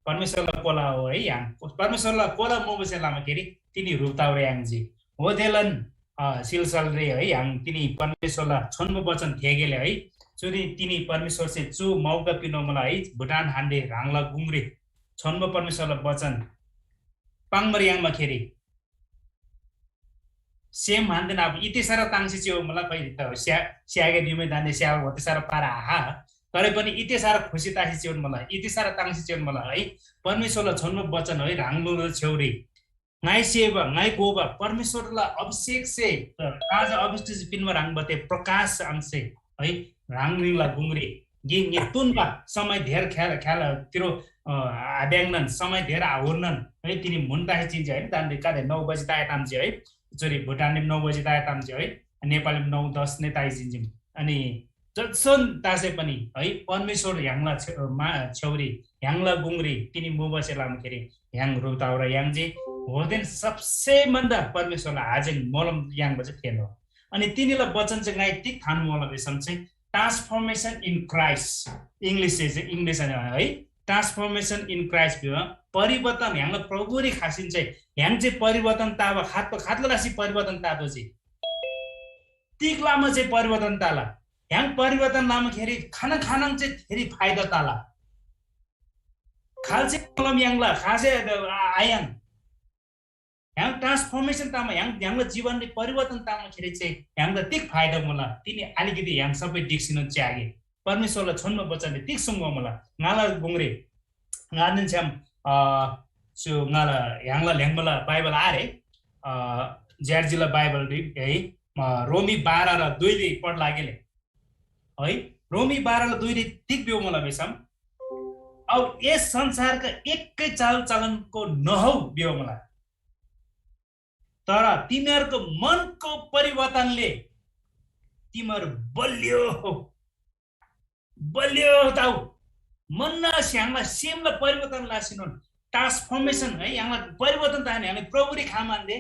परमेश्वरलाई कोला हो है यहाँ परमेश्वरलाई कोला मोबसे लामाखेरि तिनी रुतावरे याङजी हो देलन सिलसल रे है यहाँ तिनी परमेश्वरलाई छोन्मो वचन थेगेले है चुरी तिनी परमेश्वर से चु मौका पिनो मलाई है भुटान हान्डे राङला गुङरे छोन्मो परमेश्वरलाई वचन पाङमरियाङमा खेरी सेम हान्दैन अब यति सारा ताङसी चाहिँ मलाई कहिले त स्यागे दिउमै दाने स्याग हो सारा पारा हा तरै पनि यति सारा खुसी तासी चाहिँ मलाई यति सारा ताङसी चाहिँ मलाई है परमेश्वरलाई छोन्नु वचन है राङ्लु छेउरी नाइ सेवा नाइ गोबा परमेश्वरलाई अभिषेक से आज अभिष्ट पिनमा राङबते प्रकाश अंशे है राङलिङला गुङरी गिङ तुनबा समय धेर ख्याल ख्याल तिरो आब्याङनन समय धेर आहुर्नन है तिनी मुन्ताहे चिन्छ है दान काले 9 बजे ताए तामजे है चोरी भुटानले 9 बजे ताए तामजे है नेपालले 9-10 ने ताइ चिन्छम अनि जत्सन तासे पनि है परमेश्वर ह्याङला छेउरी ह्याङला गुङरी तिनी मोबसे लामखेरि ह्याङ रुताउरा याङजे होदेन सबसेभन्दा परमेश्वरलाई हाजेङ मलम याङमा चाहिँ फेर्नु हो अनि तिनीलाई वचन चाहिँ गाई टिक थानु मलाई विषम चाहिँ ट्रान्सफर्मेसन इन क्राइस्ट इङ्ग्लिस है ट्रान्सफर्मेसन इन क्राइस्ट भयो परिवर्तन ह्याङला प्रभुरी खासिन चाहिँ ह्याङ चाहिँ परिवर्तन ताबा खातलो राशि परिवर्तन तातो चाहिँ टिक लामा चाहिँ परिवर्तन ताला ह्याङ परिवर्तन लामा खेरी खाना चाहिँ फेरि फाइदा ताला खाल्चे मलम याङला खासे आयाङ ह्याङ ट्रान्सफर्मेसन तामा ह्याङला जीवनले परिवर्तन तामा खेरी चाहिँ ह्याङला टिक फाइदा मलाई तिनी अलिकति ह्याङ सबै टिक्सिन च्यागे परमेश्वरलाई छोड्नु बच्चाले टिक सुङ्ग मलाई गाला गुङ्रे गार्डन छ्याम सो गाला ह्याङला ल्याङबला बाइबल आरे ज्यार्जीला बाइबल है रोमी 12 र 2 ले पढ लागेले है रोमी 12 र 2 ले टिक बियो मलाई बेसम अब यस संसारका एकै चालचलनको नहौ बियो मलाई तर तिमीहरूको मनको परिवर्तनले तिमीहरू बलियो ताउ मन्ना स्याङला सेमला परिवर्तन लासिनु ट्रान्सफर्मेसन है यहाँलाई परिवर्तन ताने हामी प्रभुरी खामानले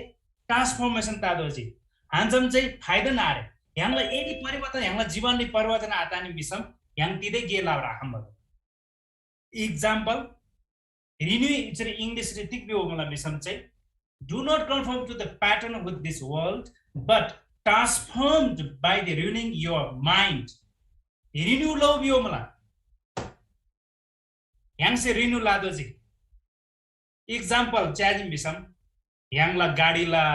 ट्रान्सफर्मेसन तादोजी हान्छम चाहिँ फाइदा नआरे यहाँलाई यदि परिवर्तन यहाँलाई जीवनले परिवर्तन आतानी विषम यहाँ तिदै गे लाउ राखम एक्जाम्पल रिन्यू चाहिँ इङ्ग्लिस टिक बियो मलाई विषम चाहिँ do not conform to the pattern with this world but transformed by the renewing your mind renew love yo mala yang se renew lado ji example charging bisam yang la gadi la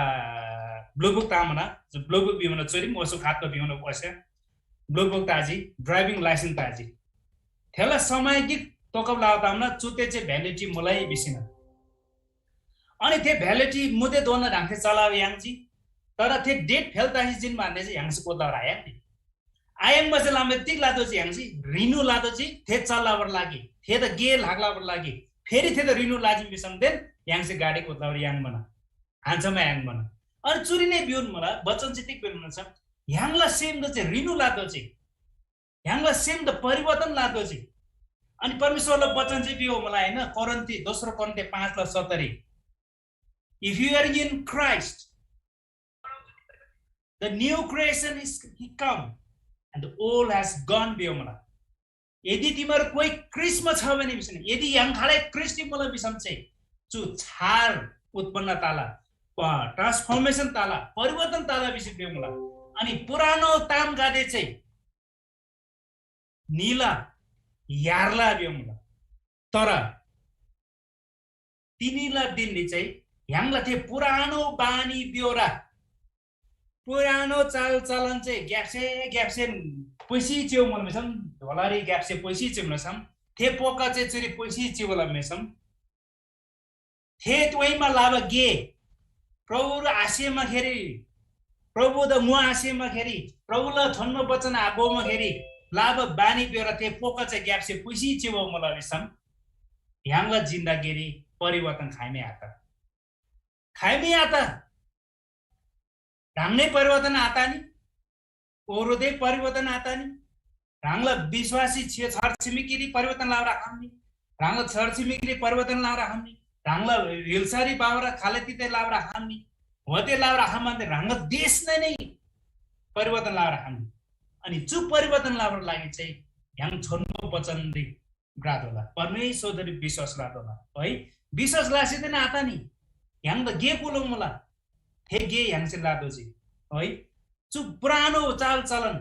blogbook tamana jo blogbook bimana chori moso khatto bimana pose blogbook taji driving license taji thela samayik tokab लाउतामना चुते चाहिँ validity मलाई बिसिना अनि त्यो validity मुदे दोन राखे चलावे याङजी तर त्यो डेट फेलतासी जिन मान्ने चाहिँ याङसे कोदला राया नि आयङ बसे लामे टिक लादो चाहिँ याङजी रिन्यू लादो चाहिँ थे चलावर लागि थे त गे लागलावर लागि फेरि थे त रिन्यू लाजिम बिसम देन याङसे गाडी कोदलावर याङ बना हान्छमा याङ बना अनि चुरी नै बिउन मलाई बच्चन चाहिँ टिक बेन छ याङला सेम द चाहिँ रिन्यू लादो चाहिँ याङला सेम द परिवर्तन लादो चाहिँ अनि परमेश्वरले वचन चाहिँ बियो मलाई हैन कोरिन्थी दोस्रो कोरिन्थी 5:70 If you are in Christ, the new creation is come and the old has gone beyond. यदि तिम्रो कोही क्रिस्मा छ भने बिसम यदि यहाँ खाले क्रिस्टी मलाई बिसम चाहिँ जो छार उत्पन्न ताला ट्रान्सफर्मेसन ताला परिवर्तन ताला बिसम बियो मलाई अनि पुरानो ताम गाडे चाहिँ नीला यारला बियो मलाई तर तिनीला दिनले चाहिँ ह्याङला थिए पुरानो बानी ब्योरा पुरानो चालचलन चाहिँ ग्याप्से पैसी च्याउ मन मेसम ढोलारी ग्याप्से पैसी च्याउ नसम थे पोका चाहिँ चुरी पैसी च्याउला मेसम थे त्वैमा लाभ गे प्रभु र आशयमा खेरी प्रभु द म आशयमा खेरी प्रभुलाई छन्न वचन आगोमा खेरी लाभ बानी ब्योरा थे पोका चाहिँ ग्याप्से पैसी च्याउ मलाई मेसम ह्याङला जिन्दगी परिवर्तन खाइमे आता खाइमे आता ढाङ्ने परिवर्तन आता नि ओरोदे परिवर्तन आता नि ढाङ्ला विश्वासी छरछिमेकीले परिवर्तन लाउरा हामी ढाङ्ला छरछिमेकीले परिवर्तन लाउरा हामी ढाङ्ला हिलसारी बाउरा खालेतिते लाउरा हामी होते लाउरा हामी ढाङ्ला देश नै परिवर्तन लाउरा हामी अनि चुप परिवर्तन लाउरा लागि चाहिँ ह्याङ छोड्नु वचन दि ग्राद होला परमेश्वरले विश्वास राद होला है विश्वास लासिदैन आता नि ह्याङ त गे कुलौँ मला थे गे ह्याङ चाहिँ लादो चाहिँ है चुप पुरानो चालचलन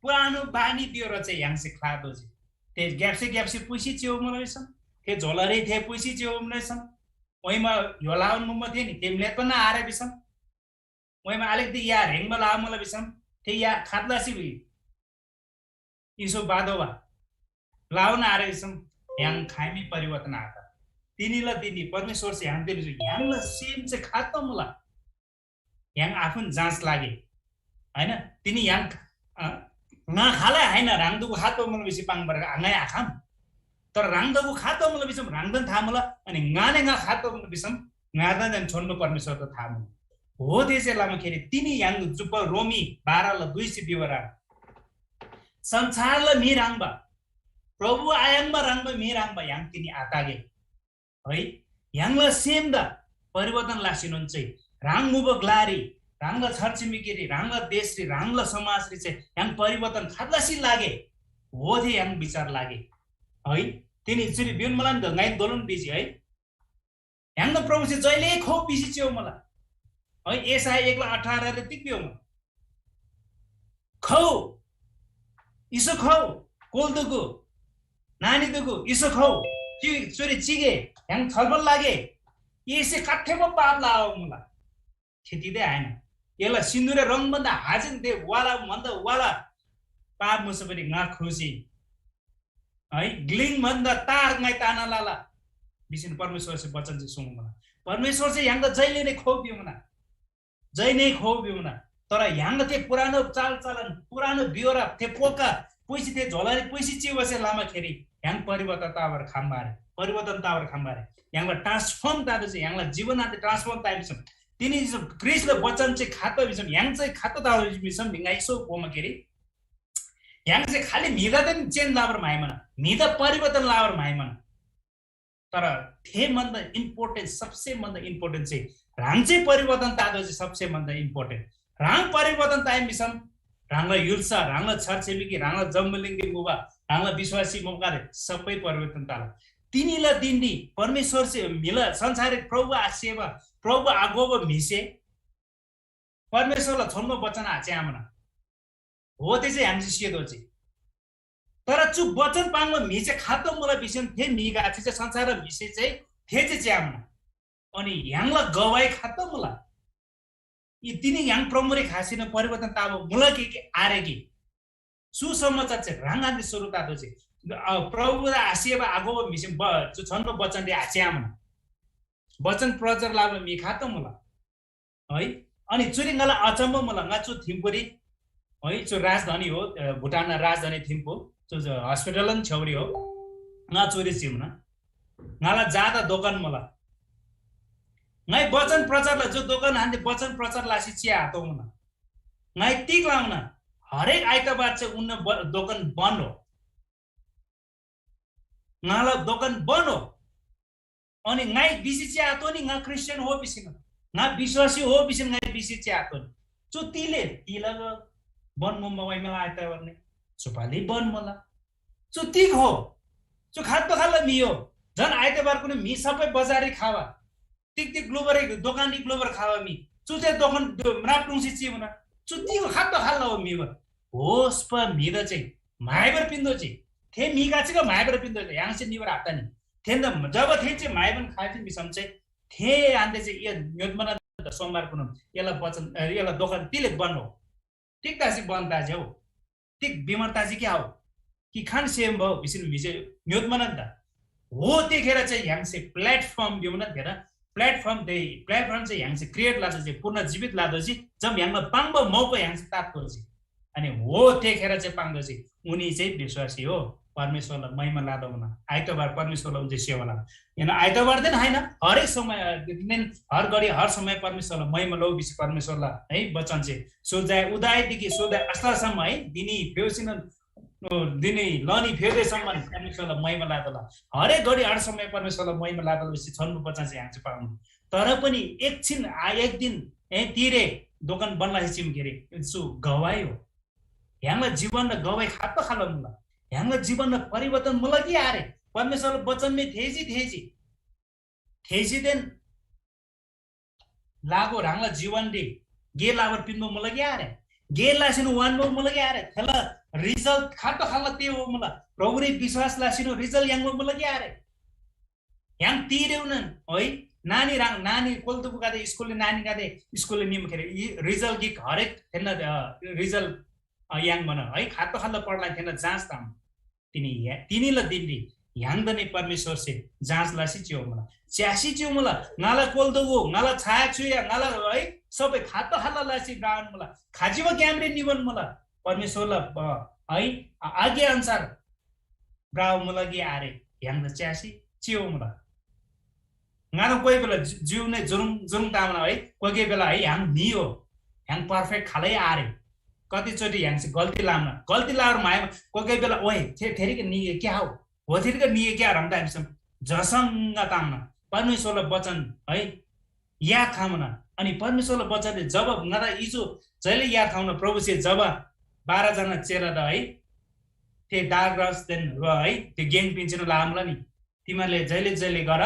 पुरानो बानी दिएर चाहिँ ह्याङ चाहिँ खादो चाहिँ ते ग्याप्से पैसी च्याउ मलाई छन् ते झोलरे थे पैसी च्याउ मलाई छन् ओइमा झोलाउन मुम्म थिए नि तेमले पनि आरे बिसम ओइमा अलिकति या हेङमा लाउ मलाई बिसम ते या खादलासी इसो बादोवा लाउन आरे बिसम ह्याङ खाइमी परिवर्तन आता तिनीला तिनी परमेश्वर से ह्याङ दिनु ह्याङला सेम चाहिँ खातो मलाई ह्याङ आफून जाँच लागे हैन तिनी ह्याङ नखाले हैन राङदुको खातो मलाई बेसी पाङ परेर आङै आखाम तर राङदुको खातो मलाई बिसम राङदन थाहा मलाई अनि गाने गा खातो मलाई बिसम गार्दा जन छोड्नु परमेश्वर त थाहा मलाई हो त्यसै लामा खेरी तिनी ह्याङ जुप रोमी 12 ल 2 से बिवरा संसारले मिराङबा प्रभु आयाङमा राङबा मिराङबा ह्याङ तिनी आतागे है ह्याङला सेम द परिवर्तन लासिनुन चाहिँ राङ मुब ग्लारी राङ छर्चिमिकेरी राङ देशरी राङ समाजरी चाहिँ yang परिवर्तन खादलासी लागे हो थे yang विचार लागे है तिनी चाहिँ बिउन मलाई त गाइ दोलन बिजी है yang त प्रभु चाहिँ जहिले खो बिजी च्याउ मलाई है एसाई 1:18 रे तिक्यो म खौ इसो खौ कोल्दुगु नानी दुगु इसो खौ ची चोरी चिगे yang छलफल लागे यसै काठेमा पाप लाओ मलाई खेतिदै आएन यसलाई सिन्दुरे रङभन्दा हाजिन दे वाला भन्दा वाला पाप मुस पनि गा खुसी है ग्लिङ भन्दा तार गाइ ताना लाला बिसिन परमेश्वर से वचन चाहिँ सुन्नु मलाई परमेश्वर चाहिँ यहाँ जहिले नै खोपियो मना जै नै खोपियो मना तर यहाँ त्यो पुरानो चालचलन पुरानो बियोरा त्यो पोका पैसी त्यो झोलाले पैसी चिवसे लामा खेरी यहाँ परिवर्तन तावर खाम्बारे यहाँ ट्रान्सफर्म तादो चाहिँ यहाँ जीवन आते ट्रान्सफर्म ताइबिसम तिनी क्रिस्टले वचन चाहिँ खातो बिसम यहाँ चाहिँ खातो तावर बिसम भिंगाइसो कोमा खेरी यहाँ चाहिँ खाली मिदा त चेन्ज लावर माइमन मिदा परिवर्तन लावर माइमन तर थे भन्दा इम्पोर्टेन्ट सबसे भन्दा इम्पोर्टेन्ट चाहिँ राङ चाहिँ परिवर्तन तादो चाहिँ सबसे भन्दा इम्पोर्टेन्ट राङ परिवर्तन ताइम बिसम राङला युल्सा राङला छरछेमिकी राङला जम्बलिङ्गी मुबा राङला विश्वासी मुकाले सबै परिवर्तन ताला तिनीला दिन्दी परमेश्वर से मिला संसारिक प्रभु आसेवा प्रभु आगोब मिसे परमेश्वरलाई छोड्नु वचन आचे आमना हो त्यो चाहिँ हामी सिधो चाहिँ तर चु वचन पाङ्गो मिसे खातो मलाई बिसन थे मिगा चाहिँ संसार मिसे चाहिँ थे चाहिँ च्यामना अनि यहाँला गवाई खातो मलाई यी तिनी यहाँ प्रमुरे खासिन परिवर्तन ताबो मुला के आरेगी सुसमाचार चाहिँ राङाले सुरु तादो चाहिँ प्रभु आसेवा आगो मिसे जो छन्नो वचनले आच्यामना वचन प्रचार लाभ मि खातो मलाई है अनि चुरिङला अचम्म मलाई गाचु थिम्पुरी है जो राजधानी हो भुटान राजधानी थिम्पू जो हस्पिटल छेउरी हो ना चोरी चिम्न नाला जादा दोकान मलाई नाइ वचन प्रचारलाई जो दोकान हान्थे वचन प्रचार लासी चिया हातो हुन नाइ टिक लाउन हरेक आइतबार चाहिँ उन्न दोकान बन्द हो नाला दोकान बन्द हो अनि नाइ बिसी चिया हातो नि ना क्रिस्चियन हो बिसिन ना विश्वासी हो बिसिन नाइ बिसी चिया हातो चो तिले तिला बन मुम्बई में आयता वरने चुपाली बन मला चो तिक हो चो खात खाला मियो जन आयते बार कुने मी सबै बजारी खावा तिक तिक ग्लोबर दोकानी ग्लोबर खावा मी चो चाहिँ दोकान राप्नुसी चिमना चो तिक खात खाला हो मी होस प मिदा चाहिँ माइबर पिन्दो चाहिँ थे मिगा चाहिँ माइबर पिन्दो चाहिँ यहाँ चाहिँ निवर आता नि थेन जब थे चाहिँ माइबन खाथि मिसम चाहिँ थे आन्ते चाहिँ यो न्योदमना सोमबार कुन यसलाई वचन यसलाई दोकान तिले बन्नु ठीक तासी बन ताजे हो ठीक बिमार ताजी क्या हो कि खान सेम भयो बिसिन मिसे न्योत मनन्त हो तेखेर चाहिँ यहाँ से प्लेटफर्म दिउन धेरै प्लेटफर्म चाहिँ यहाँ से क्रिएट लाछ चाहिँ पूर्ण जीवित लादो चाहिँ जब यहाँ पाङ्बो मौको यहाँ से तात्को चाहिँ अनि हो तेखेर चाहिँ पाङ्दो चाहिँ उनी चाहिँ विश्वासी हो परमेश्वरलाई महिमा लादो हुन आइतबार परमेश्वरलाई उनी सेवा लादो यहाँ आइतबार दिन हैन हरेक समय हर घडी हर समय परमेश्वरलाई महिमा लौ बिस परमेश्वरलाई है वचन चाहिँ सूर्य उदयदेखि सूर्य अस्तासम्म है दिनी फेउसिन दिनी लनी फेउदैसम्म परमेश्वरलाई महिमा लादोला हरेक घडी हर समय परमेश्वरलाई महिमा लादोला बिस छन्नु वचन चाहिँ यहाँ चाहिँ पाउनु तर पनि एकछिन एक दिन तिरे दोकान बन्ला छिम के रे सु गवाई हो यहाँ जीवन गवाई खातो खालो मुला यहाँ जीवन परिवर्तन मुला के आरे परमेश्वर वचन में थेजी देन लागो रांगला जीवन दे गे लावर पिन्नो मुला के आरे गे लासिनो वान मो मुला के आरे थला रिजल्ट खातो खाला ते हो मुला प्रभुरे विश्वास लासिनो रिजल्ट यांगो मुला के आरे yang तिरेउनन है नानी राङ नानी कोल्तुको गादे स्कुलले नानी गादे स्कुलले निम खेरे रिजल्ट गिक हरेक थेन रिजल्ट yang mana है खातो खाला पढ्ला थेन जाँच ताम तिनीला दिन्दी yang दने परमेश्वर से जाँच लासी चियो मला च्यासी चियो मला नाला कोल्दगो नाला छाया छुया नाला है सबै खातो खाला लासी गाउन मला खाजिवा क्यामरे निवन मला परमेश्वरला है आज्ञा अनुसार ब्राउ मला गे आरे yang द च्यासी चियो मला नाला कोही बेला जिउ नै जुरुङ तामना है कोही बेला है yang नियो yang पर्फेक्ट खालै आरे कतिचोटि यहाँ से गल्ती लाएर माया कोही बेला ओए फेरि के निये क्या हो फेरि के निये क्या रंता जसंग तामना परमेश्वरलाई वचन है याद खाउन अनि परमेश्वरले वचनले जब नदा इजो जहिले याद खाउन प्रभु से जब 12 जना चेला द है ते दागरस देन र है त्यो गेङ पिन्चिन लामला नि तिमीले जहिले जहिले गर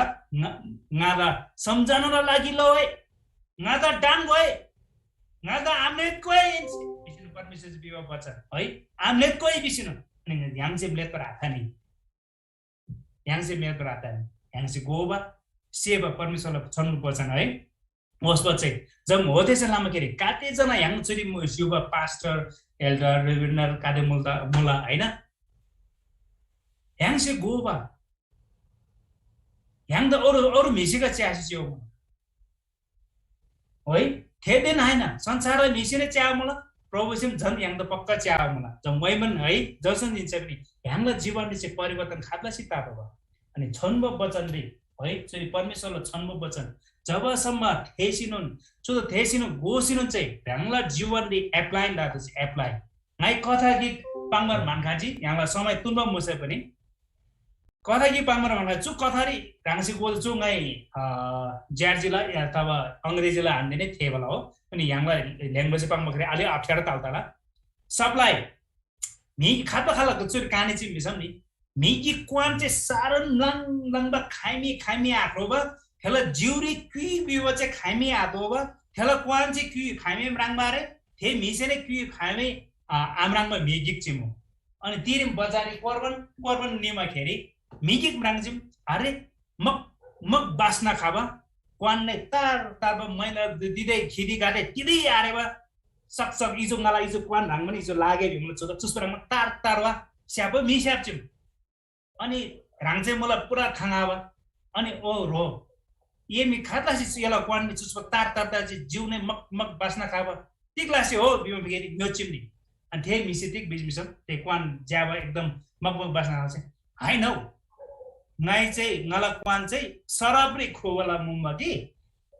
नादा सम्झनलाई लागि ल है नादा डाङ गए नादा आम्लेट कोइ बिसिन परमेश्वर विवाह वचन है आम्लेट कोइ बिसिन अनि ह्याङसे ब्लेट पर हात नि ह्याङसे मेल पर हात नि ह्याङसे गोबा सेवा परमेश्वरलाई छन्नु पर्छ है उसको चाहिँ जब होते चाहिँ लामा के रे काटे जना ह्याङ चुरी शिव पास्टर एल्डर रेभेन्डर काटे मुला हैन ह्याङसे गोबा ह्याङ त अरू मिसिका च्यासी च्याउ है थेदेन हैन संसारलाई मिसिने च्याउ मलाई प्रभु सिम झन् ह्याङ त पक्का च्याउ मलाई जब मैमन है जसन दिन्छ पनि ह्याङलाई जीवनले चाहिँ परिवर्तन खाद्ला सितातो भयो अनि छन्ब वचनले है चाहिँ परमेश्वरले छन्ब वचन जबसम्म थेसिनुन चो थेसिनु गोसिनुन चाहिँ ह्याङलाई जीवनले एप्लाई दातो चाहिँ एप्लाई नाइ कथा गीत पाङमर मानखाजी ह्याङलाई समय तुन्ब मुसे पनि कथा गीत पाङमर मानखा चु कथारी ह्याङसी गोल चु गाई ज्यार्जीलाई अथवा अंग्रेजीलाई हान्दिने थिए होला हो अनि ह्याङलाई ल्याङ्ग्वेज पाङमखरे अलि अप्ठ्यारो तालताला सबलाई मी खाता खाला चुर काने चाहिँ मिसम नि मिकी क्वान चाहिँ सारन लङ खाइमी आख्रोबा थेला जिउरी क्वी बिवा चाहिँ खाइमी आदोबा थेला क्वान चाहिँ क्वी खाइमी राङ मारे थे मिसेने क्वी खाइमी आमराङमा मिगिक चिमु अनि तिरिम बजारी कोर्बन निमा खेरी मिगिक राङजिम अरे मग बास्ना खाबा क्वान नै तार मैला दिदै खिदी गाटे तिदै आरेबा सक्सक इजो ngala इजो क्वान राङ पनि इजो लागे भिमले चोदा चुस्पराङमा तारवा स्याप मी स्यापचिम अनि राङ चाहिँ मलाई पुरा थाङावा अनि ओ रो ये मी खातासी यसला क्वान नि चुस्प तार चाहिँ जिउ नै मग बास्ना खाबा तिक्लासी हो बिम फेरि न्योचिमनी अनि थे मिसे तिक बिजमिसम ते क्वान ज्याबा एकदम मग बास्ना खाछ हैन हौ नाइ चाहिँ ngala क्वान चाहिँ सरबरी खोवला मुम्बा कि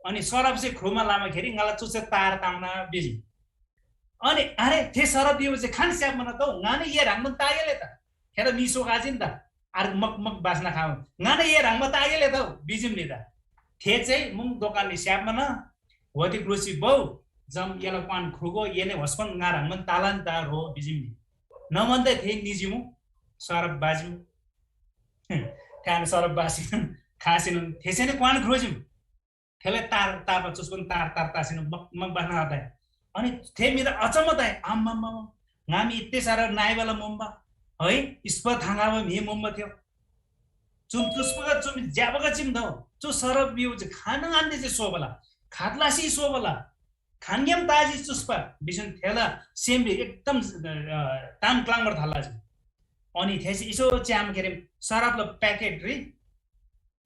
अनि सरब चाहिँ खोमा लामा खेरी ngala चुसे तार तामना बिजी अनि अरे थे सरब दियो चाहिँ खान स्याप मन त गाने ये राङ मन तागेले त खेर मिसो गाजिन त आर मग बास्ना खाऊ गाने ये राङ मन तागेले त बिजिम नि त थे चाहिँ मुङ दोकानले स्याप मन होति ग्रोसी बौ जम यला क्वान खुगो येने हस्पन गाराङ मन तालान ता रो बिजिम नि नमन्दै थे निजिमु सरब बाजिम कान सरब बासिन खासिन थेसेने क्वान खुजिम थेले तार चुस्पन तार तासिन मग बास्ना आता अनि थे मेरो अचम्म त आम्मा गामी यति सारा नाइवाला मुम्बा है स्प थाङावा मे मुम्बा थियो चुम चुस्पका चुम ज्याबका चिम दौ चु सरब बिउ चाहिँ खान आन्दै चाहिँ सोबला खातलासी सोबला खान्यम ताजी चुस्पा बिसन थेला सेमले एकदम ताम क्लाङबर थाला छ अनि थेसी इसो च्याम केरे सरबला प्याकेट रे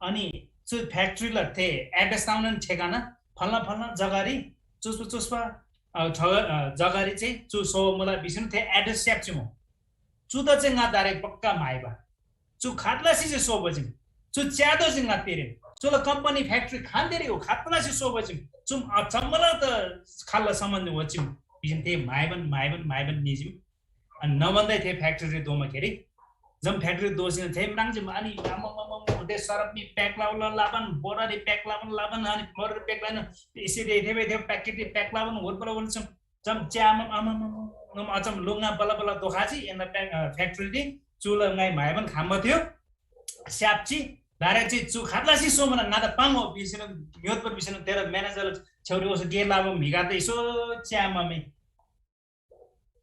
अनि चु फ्याक्ट्री ल थे एड्रेस ताउन ठेगाना फल्ला जगारी चुस्पा जगारी चाहिँ चु सो मलाई बिसिन थे एड्रेस स्याप छु म चु त चाहिँ गादारे पक्का माइबा चु खातलासी चाहिँ सो बजिम चु च्यादो चाहिँ गातेरे चुला कम्पनी फ्याक्ट्री खान्देरे हो खातलासी सो बजिम चुम अचम्मला त खाल्ला सम्बन्ध वचिम बिसिन थे माइबन निजिम अनि नभन्दै थे फ्याक्ट्री दोमा खेरी जम फ्याक्ट्री दोसिन थे राङजिम अनि दे सरपनी प्याक लाबन बोरारी प्याक लाबन अनि बोरारी प्याक लान यसरी थे प्याकेट प्याक लाबन होरपला वन्छम जम च्याम नम अचम लुङा बला दोखाची इन फ्याक्ट्री दि चुला गाई माइबन खाम्ब थियो स्यापची डाइरेक्ट चु खातलासी सो मन नादा पाङो बिसिन म्योत पर बिसिन तेरा म्यानेजर छौरी ओस गे लाबो मिगाते सो च्याम मे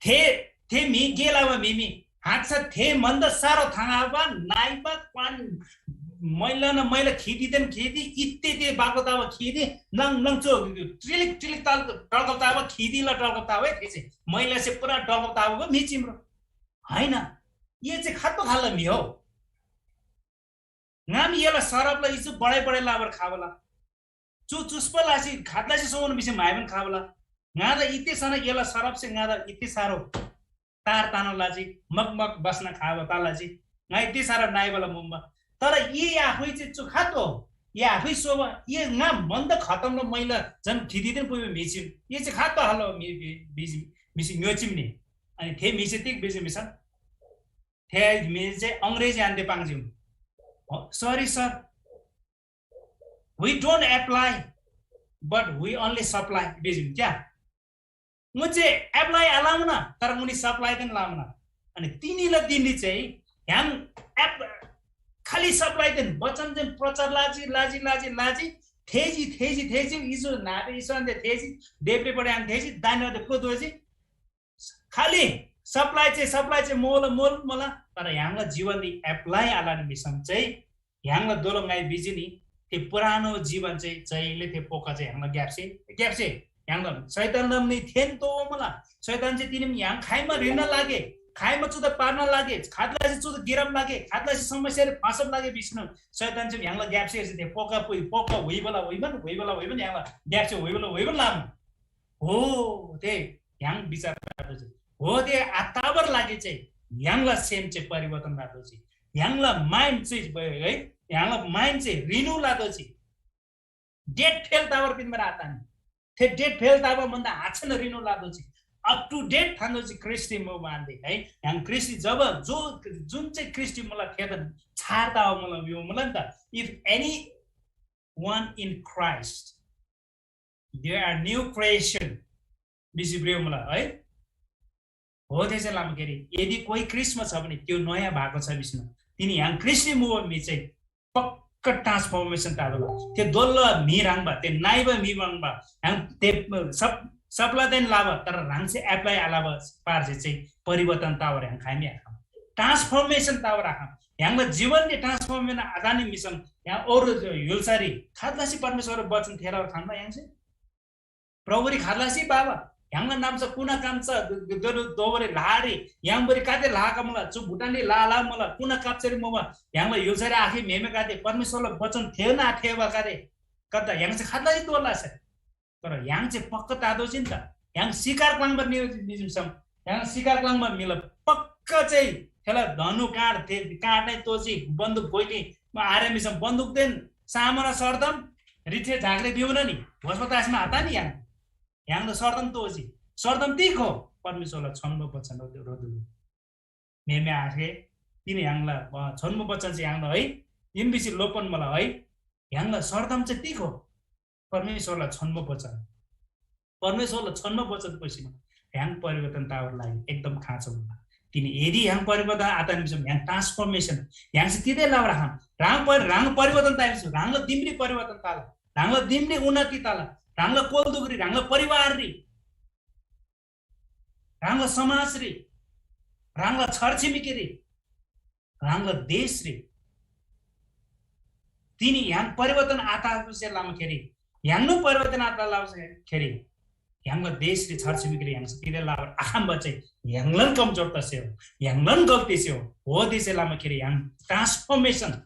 थे मी गे लाबो मिमी हात छ थे मन्द सारो थाङाबा नाइबा क्वान मैला खिदिदेन खिदी इत्ते बागोतावा खिदी नङ चो ट्रिलिक टल्कतावा खिदी ल टल्कतावा थे चाहिँ मैला से पुरा टल्कतावा मी चिम्रो हैन ये चाहिँ खातो खाल्ला मी हो नाम येला सरबला इजु बडै लाबर खावला चुस्पलासी खातलासी सोन बिसे माइबन खावला गादा इत्ते सना येला सरब से गादा इत्ते सारो तार तानलाजी मग बस्न खाव तालाजी गाई इत्ते सारो नाइबला मुम्बा तर ये आफै चाहिँ चु खातो ये आफै सोब ये ना मन्द खतम ल मैला जन खिदिदेन पुइ मिसिम ये चाहिँ खातो हलो मिसि न्योचिम नि अनि थे मिसे तिक बिसे मिसन थे मिसे चाहिँ अंग्रेजी आन्ते पाङजिम sorry sir we don't apply but we only supply बिजुम क्या मुझे apply आलामना तर मुनी supply देन लामना अनि तिनीलाई दिने चाहिँ ह्याङ खाली supply देन वचन चाहिँ प्रचार लाजी थेजी इजो नाबे इसन्ते थेजी देपे पडे आन थेजी दाइनले कोदोजी खाली supply चाहिँ मोल मला तर ह्याङला जीवनले apply आलाने मिसम चाहिँ ह्याङला दोलंगाई बिजिनी त्यो पुरानो जीवन चाहिँ जहिले त्यो पोका चाहिँ ह्याङला ग्याप्से ह्याङला शैतान नम्नी थेन तो मला शैतान चाहिँ तिनी ह्याङ खाइमा रिन लागे खाइमा चुदा पार्न लागे खादलाई चाहिँ चुदा गिरम लागे खादलाई चाहिँ समस्याले फासम लागे बिस्नु शैतान चाहिँ ह्याङला ग्याप्से त्यो पोका होइबला ह्याङला ग्याप्से होइबला लाम हो त्यही ह्याङ विचार गर्दछ हो त्यो आताबर लागि चाहिँ ह्याङला सेम चाहिँ परिवर्तन गर्दछ ह्याङला माइन्ड चाहिँ भयो है ह्याङला माइन्ड चाहिँ रिन्यू लाग्दछ डेट फेल तावर पिन मेरा आता नि थे डेट फेल तावर भन्दा हाछन रिन्यू लाग्दछ अप टु डेट थान्दछ क्रिस्टी म मान्दै है ह्याङ क्रिस्टी जब जुन चाहिँ क्रिस्टी मलाई फेद छाड्दा हो मलाई नि त if any one in Christ they are new creation बिसिब्रियो मलाई है हो त्यसै लाम के रे यदि कोही क्रिस्टमा छ भने त्यो नयाँ भएको छ विष्णु तिनी ह्याङ क्रिस्टी मुभमी चाहिँ पक्का ट्रान्सफर्मेसन ताबला त्यो दोल्ल मिराङबा त्यो नाइबा मिबाङबा ह्याङ ते सबला देन लावा तर राङ चाहिँ एप्लाई आलावा पार चाहिँ परिवर्तन तावर ह्याङ खाइमी आखम ट्रान्सफर्मेसन तावर आखम ह्याङले जीवनले ट्रान्सफर्मेसन आदानी मिसन यहाँ अरु युलसारी खादलासी परमेश्वर वचन थेरा खानमा ह्याङ चाहिँ प्रभुरी खादलासी बाबा ह्याङला नाम छ कुना काम छ दोबरे लाडी ह्याङबरी काते लाका मला चु भुटानले ला मला कुना काप्चरी मवा ह्याङला युलसारी आखि मेमे काते परमेश्वरले वचन थेन आथेवा काते कता ह्याङ चाहिँ खादलासी तोला छ तर ह्याङ चाहिँ पक्का तादो छ नि त ह्याङ शिकार क्लाङमा निजुसम ह्याङ शिकार क्लाङमा मिल पक्का चाहिँ खेला धनु काट्ने तोची बन्दुक बोइली आरएमसम बन्दुक देन सामना सर्दम रिथे झाग्रे दिउन नि होस्पतालमा हाता नि ह्याङ त सर्दम तोची सर्दम तिखो परमेश्वरलाई छन्म बचन रोदु मेमे आखे तिनी ह्याङला छन्म बचन चाहिँ ह्याङ है इम्बिसी लोपन मलाई है ह्याङला सर्दम चाहिँ तिखो परमेश्वरलाई छन्म बचन पछि ह्याङ परिवर्तन तावर लागि एकदम खाँचो होला तिनी यदि ह्याङ परिवर्तन आता निमिषम ह्याङ ट्रान्सफर्मेसन ह्याङ चाहिँ तिदै लाउ राङ परिवर्तन ताइस राङला दिम्री परिवर्तन ताला राङला दिम्री उन्नति ताला राङला कोलदुगरी राङला परिवार री राङला समाज री राङला छरछिमेकी री राङला देश री तिनी ह्याङ परिवर्तन आता से लामा खेरी ह्याङनो परिवर्तन आता लाउ खेरी ह्याङला देश रे छरछिमेकी रे ह्याङ तिदै लाउ आखम बचे ह्याङलन कमजोर त से हो ह्याङलन गल्ती से हो देशे लामा खेरी ह्याङ transformation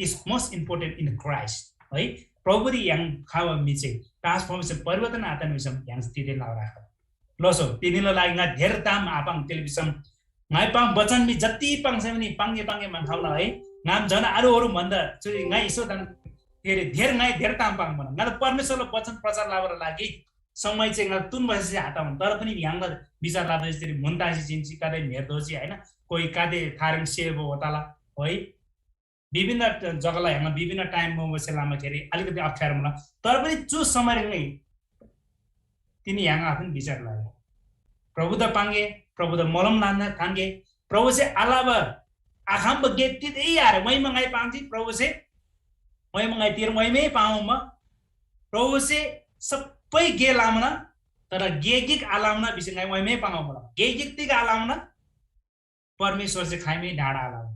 is most important in Christ है प्रभुरी ह्याङ खावा मिचे ट्रान्सफर्मेसन परिवर्तन आता निसम ह्याङ तिदै लाउ राख लसो तिनीलाई लागि ना धेर ताम आपाङ टेलिभिजन नाइ पाङ बचन मि जति पाङ छ नि पाङे मान खाउला है नाम जन अरू भन्दा चाहिँ नाइ इसो तन के धेर नाइ धेर ताम पाङ भन न परमेश्वरले वचन प्रचार लावर लागि समय चाहिँ तुन बसेपछि हाता हुन् तर पनि ह्याङलाई विचार लाग्दै यसरी मुन्तासी चिन्ची कादै हेर्दोची हैन कोही कादे थारङ सेबो होताला है विभिन्न जग्गालाई ह्याङमा विभिन्न टाइममा बसेलामा खेरी अलिकति अप्ठ्यारो होला तर पनि चु समय नै तिनी ह्याङ आफ्नो विचार लाग्यो प्रभु द पाङ्गे प्रभु द मलम नान्दा थाङ्गे प्रभु से अलावा आखाम बगे तिदै यार मै मंगाई पाउँछि प्रभु से मै मंगाई तिर मैमै पाऊँ म प्रभु से सबै गे लामना तर गेगिक आलामना बिसिङै मैमै पाऊँ म गेगिक तिग आलामना परमेश्वर से खाइमै ढाडा आलाम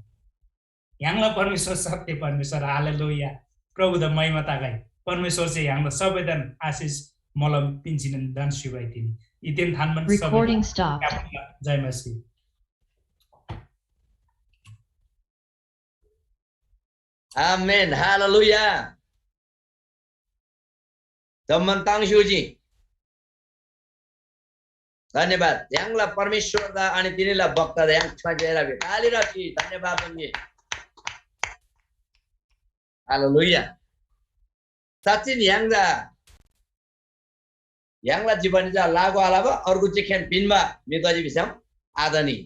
ह्याङला परमेश्वर सत्य परमेश्वर हालेलुया प्रभु द महिमा तागाई परमेश्वर से ह्याङला सबैजन आशिष मलम पिन्चिन दान शिवाई तिनी इतेन थानमन सबै Recording stopped. जय मसीह Amen. Hallelujah. Teman Tang Shuji. धन्यवाद ह्याङला परमेश्वर दा अनि तिनीलाई भक्त दा ह्याङ छजेरा भे ताली राखी धन्यवाद पनि हालेलुया साच्चै नि ह्याङला जीवन जा लागु आलाबा अर्को चाहिँ खेन पिनमा मितजी बिसम आदनी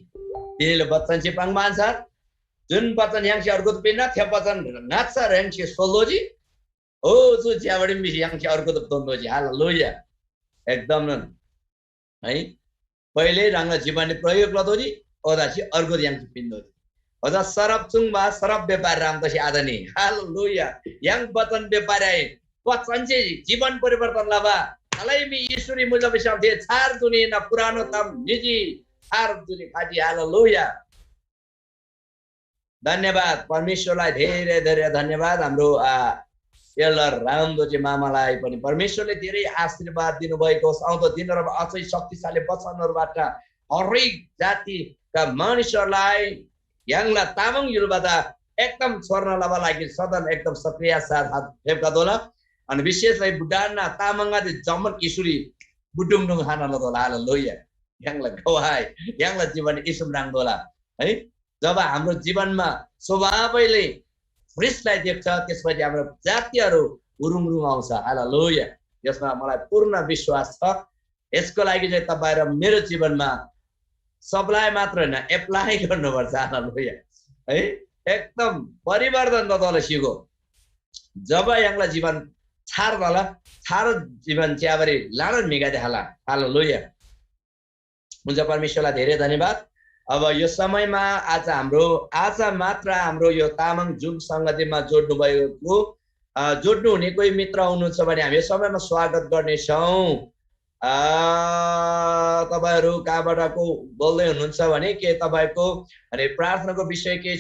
तिनीले बच्चन चाहिँ पाङ मान्छन् जुन बच्चन ह्याङ चाहिँ अर्को पिन्न थे बच्चन नाच्छ ह्याङ चाहिँ सोलोजी Oh, so Javadi Miss Yang Charko the Tondo, hallelujah. Ekdom, है पहिले रंग जीवन प्रयोग लदोजी ओदा छि अर्को yang पिन्दो ओदा सरब चुङबा सरब व्यापार राम तसी आदनी हालेलुया yang बतन व्यापार है वचन चाहिँ जीवन परिवर्तन लाबा अलैमी ईश्वरी मुझ विषय दे छार दुनी न पुरानो तम निजी छार दुनी खाजी हालेलुया धन्यवाद परमेश्वरलाई धेरै धेरै धन्यवाद हाम्रो एल्डर रामदोजी मामालाई पनि परमेश्वरले धेरै आशीर्वाद दिनुभएको छ आउँदो दिनहरुमा अझै शक्तिशाली वचनहरुबाट हरेक जातिका मानिसहरुलाई याङला तामाङ युलबाट एकदम छोर्नलाका लागि सदन एकदम सक्रिय साथ हात फेपकादोला अनि विशेषलाई बुडाना तामाङादि जमन ईश्वरी बुडुङडुङ खानला दोला हालेलुया याङला गवाई याङला जीवन इसुम राङदोला है जब हाम्रो जीवनमा स्वभावैले ख्रिस्टलाई देख्छ त्यसपछि हाम्रो जातिहरु उरुङरुङ आउँछ हालेलुया यसमा मलाई पूर्ण विश्वास छ यसको लागि चाहिँ तपाई र मेरो जीवनमा सबलाई मात्र हैन एप्लाई गर्नुपर्छ हालेलुया है एकदम परिवर्तन ततले सिगो जब यङला जीवन छार्दला छार जीवन च्याबरी लाडन मिगादे हाला हालेलुया हुन्छ परमेश्वरलाई धेरै धन्यवाद अब यो समयमा आज मात्र हाम्रो यो तामाङ जुम संगतिमा जोड्नु भएको जोड्नु हुने कोही मित्र हुनुहुन्छ भने हामी यो समयमा स्वागत गर्ने छौं तपाईहरु कहाँबाट को बोल्दै हुनुहुन्छ भने के तपाईको प्रार्थनाको विषय के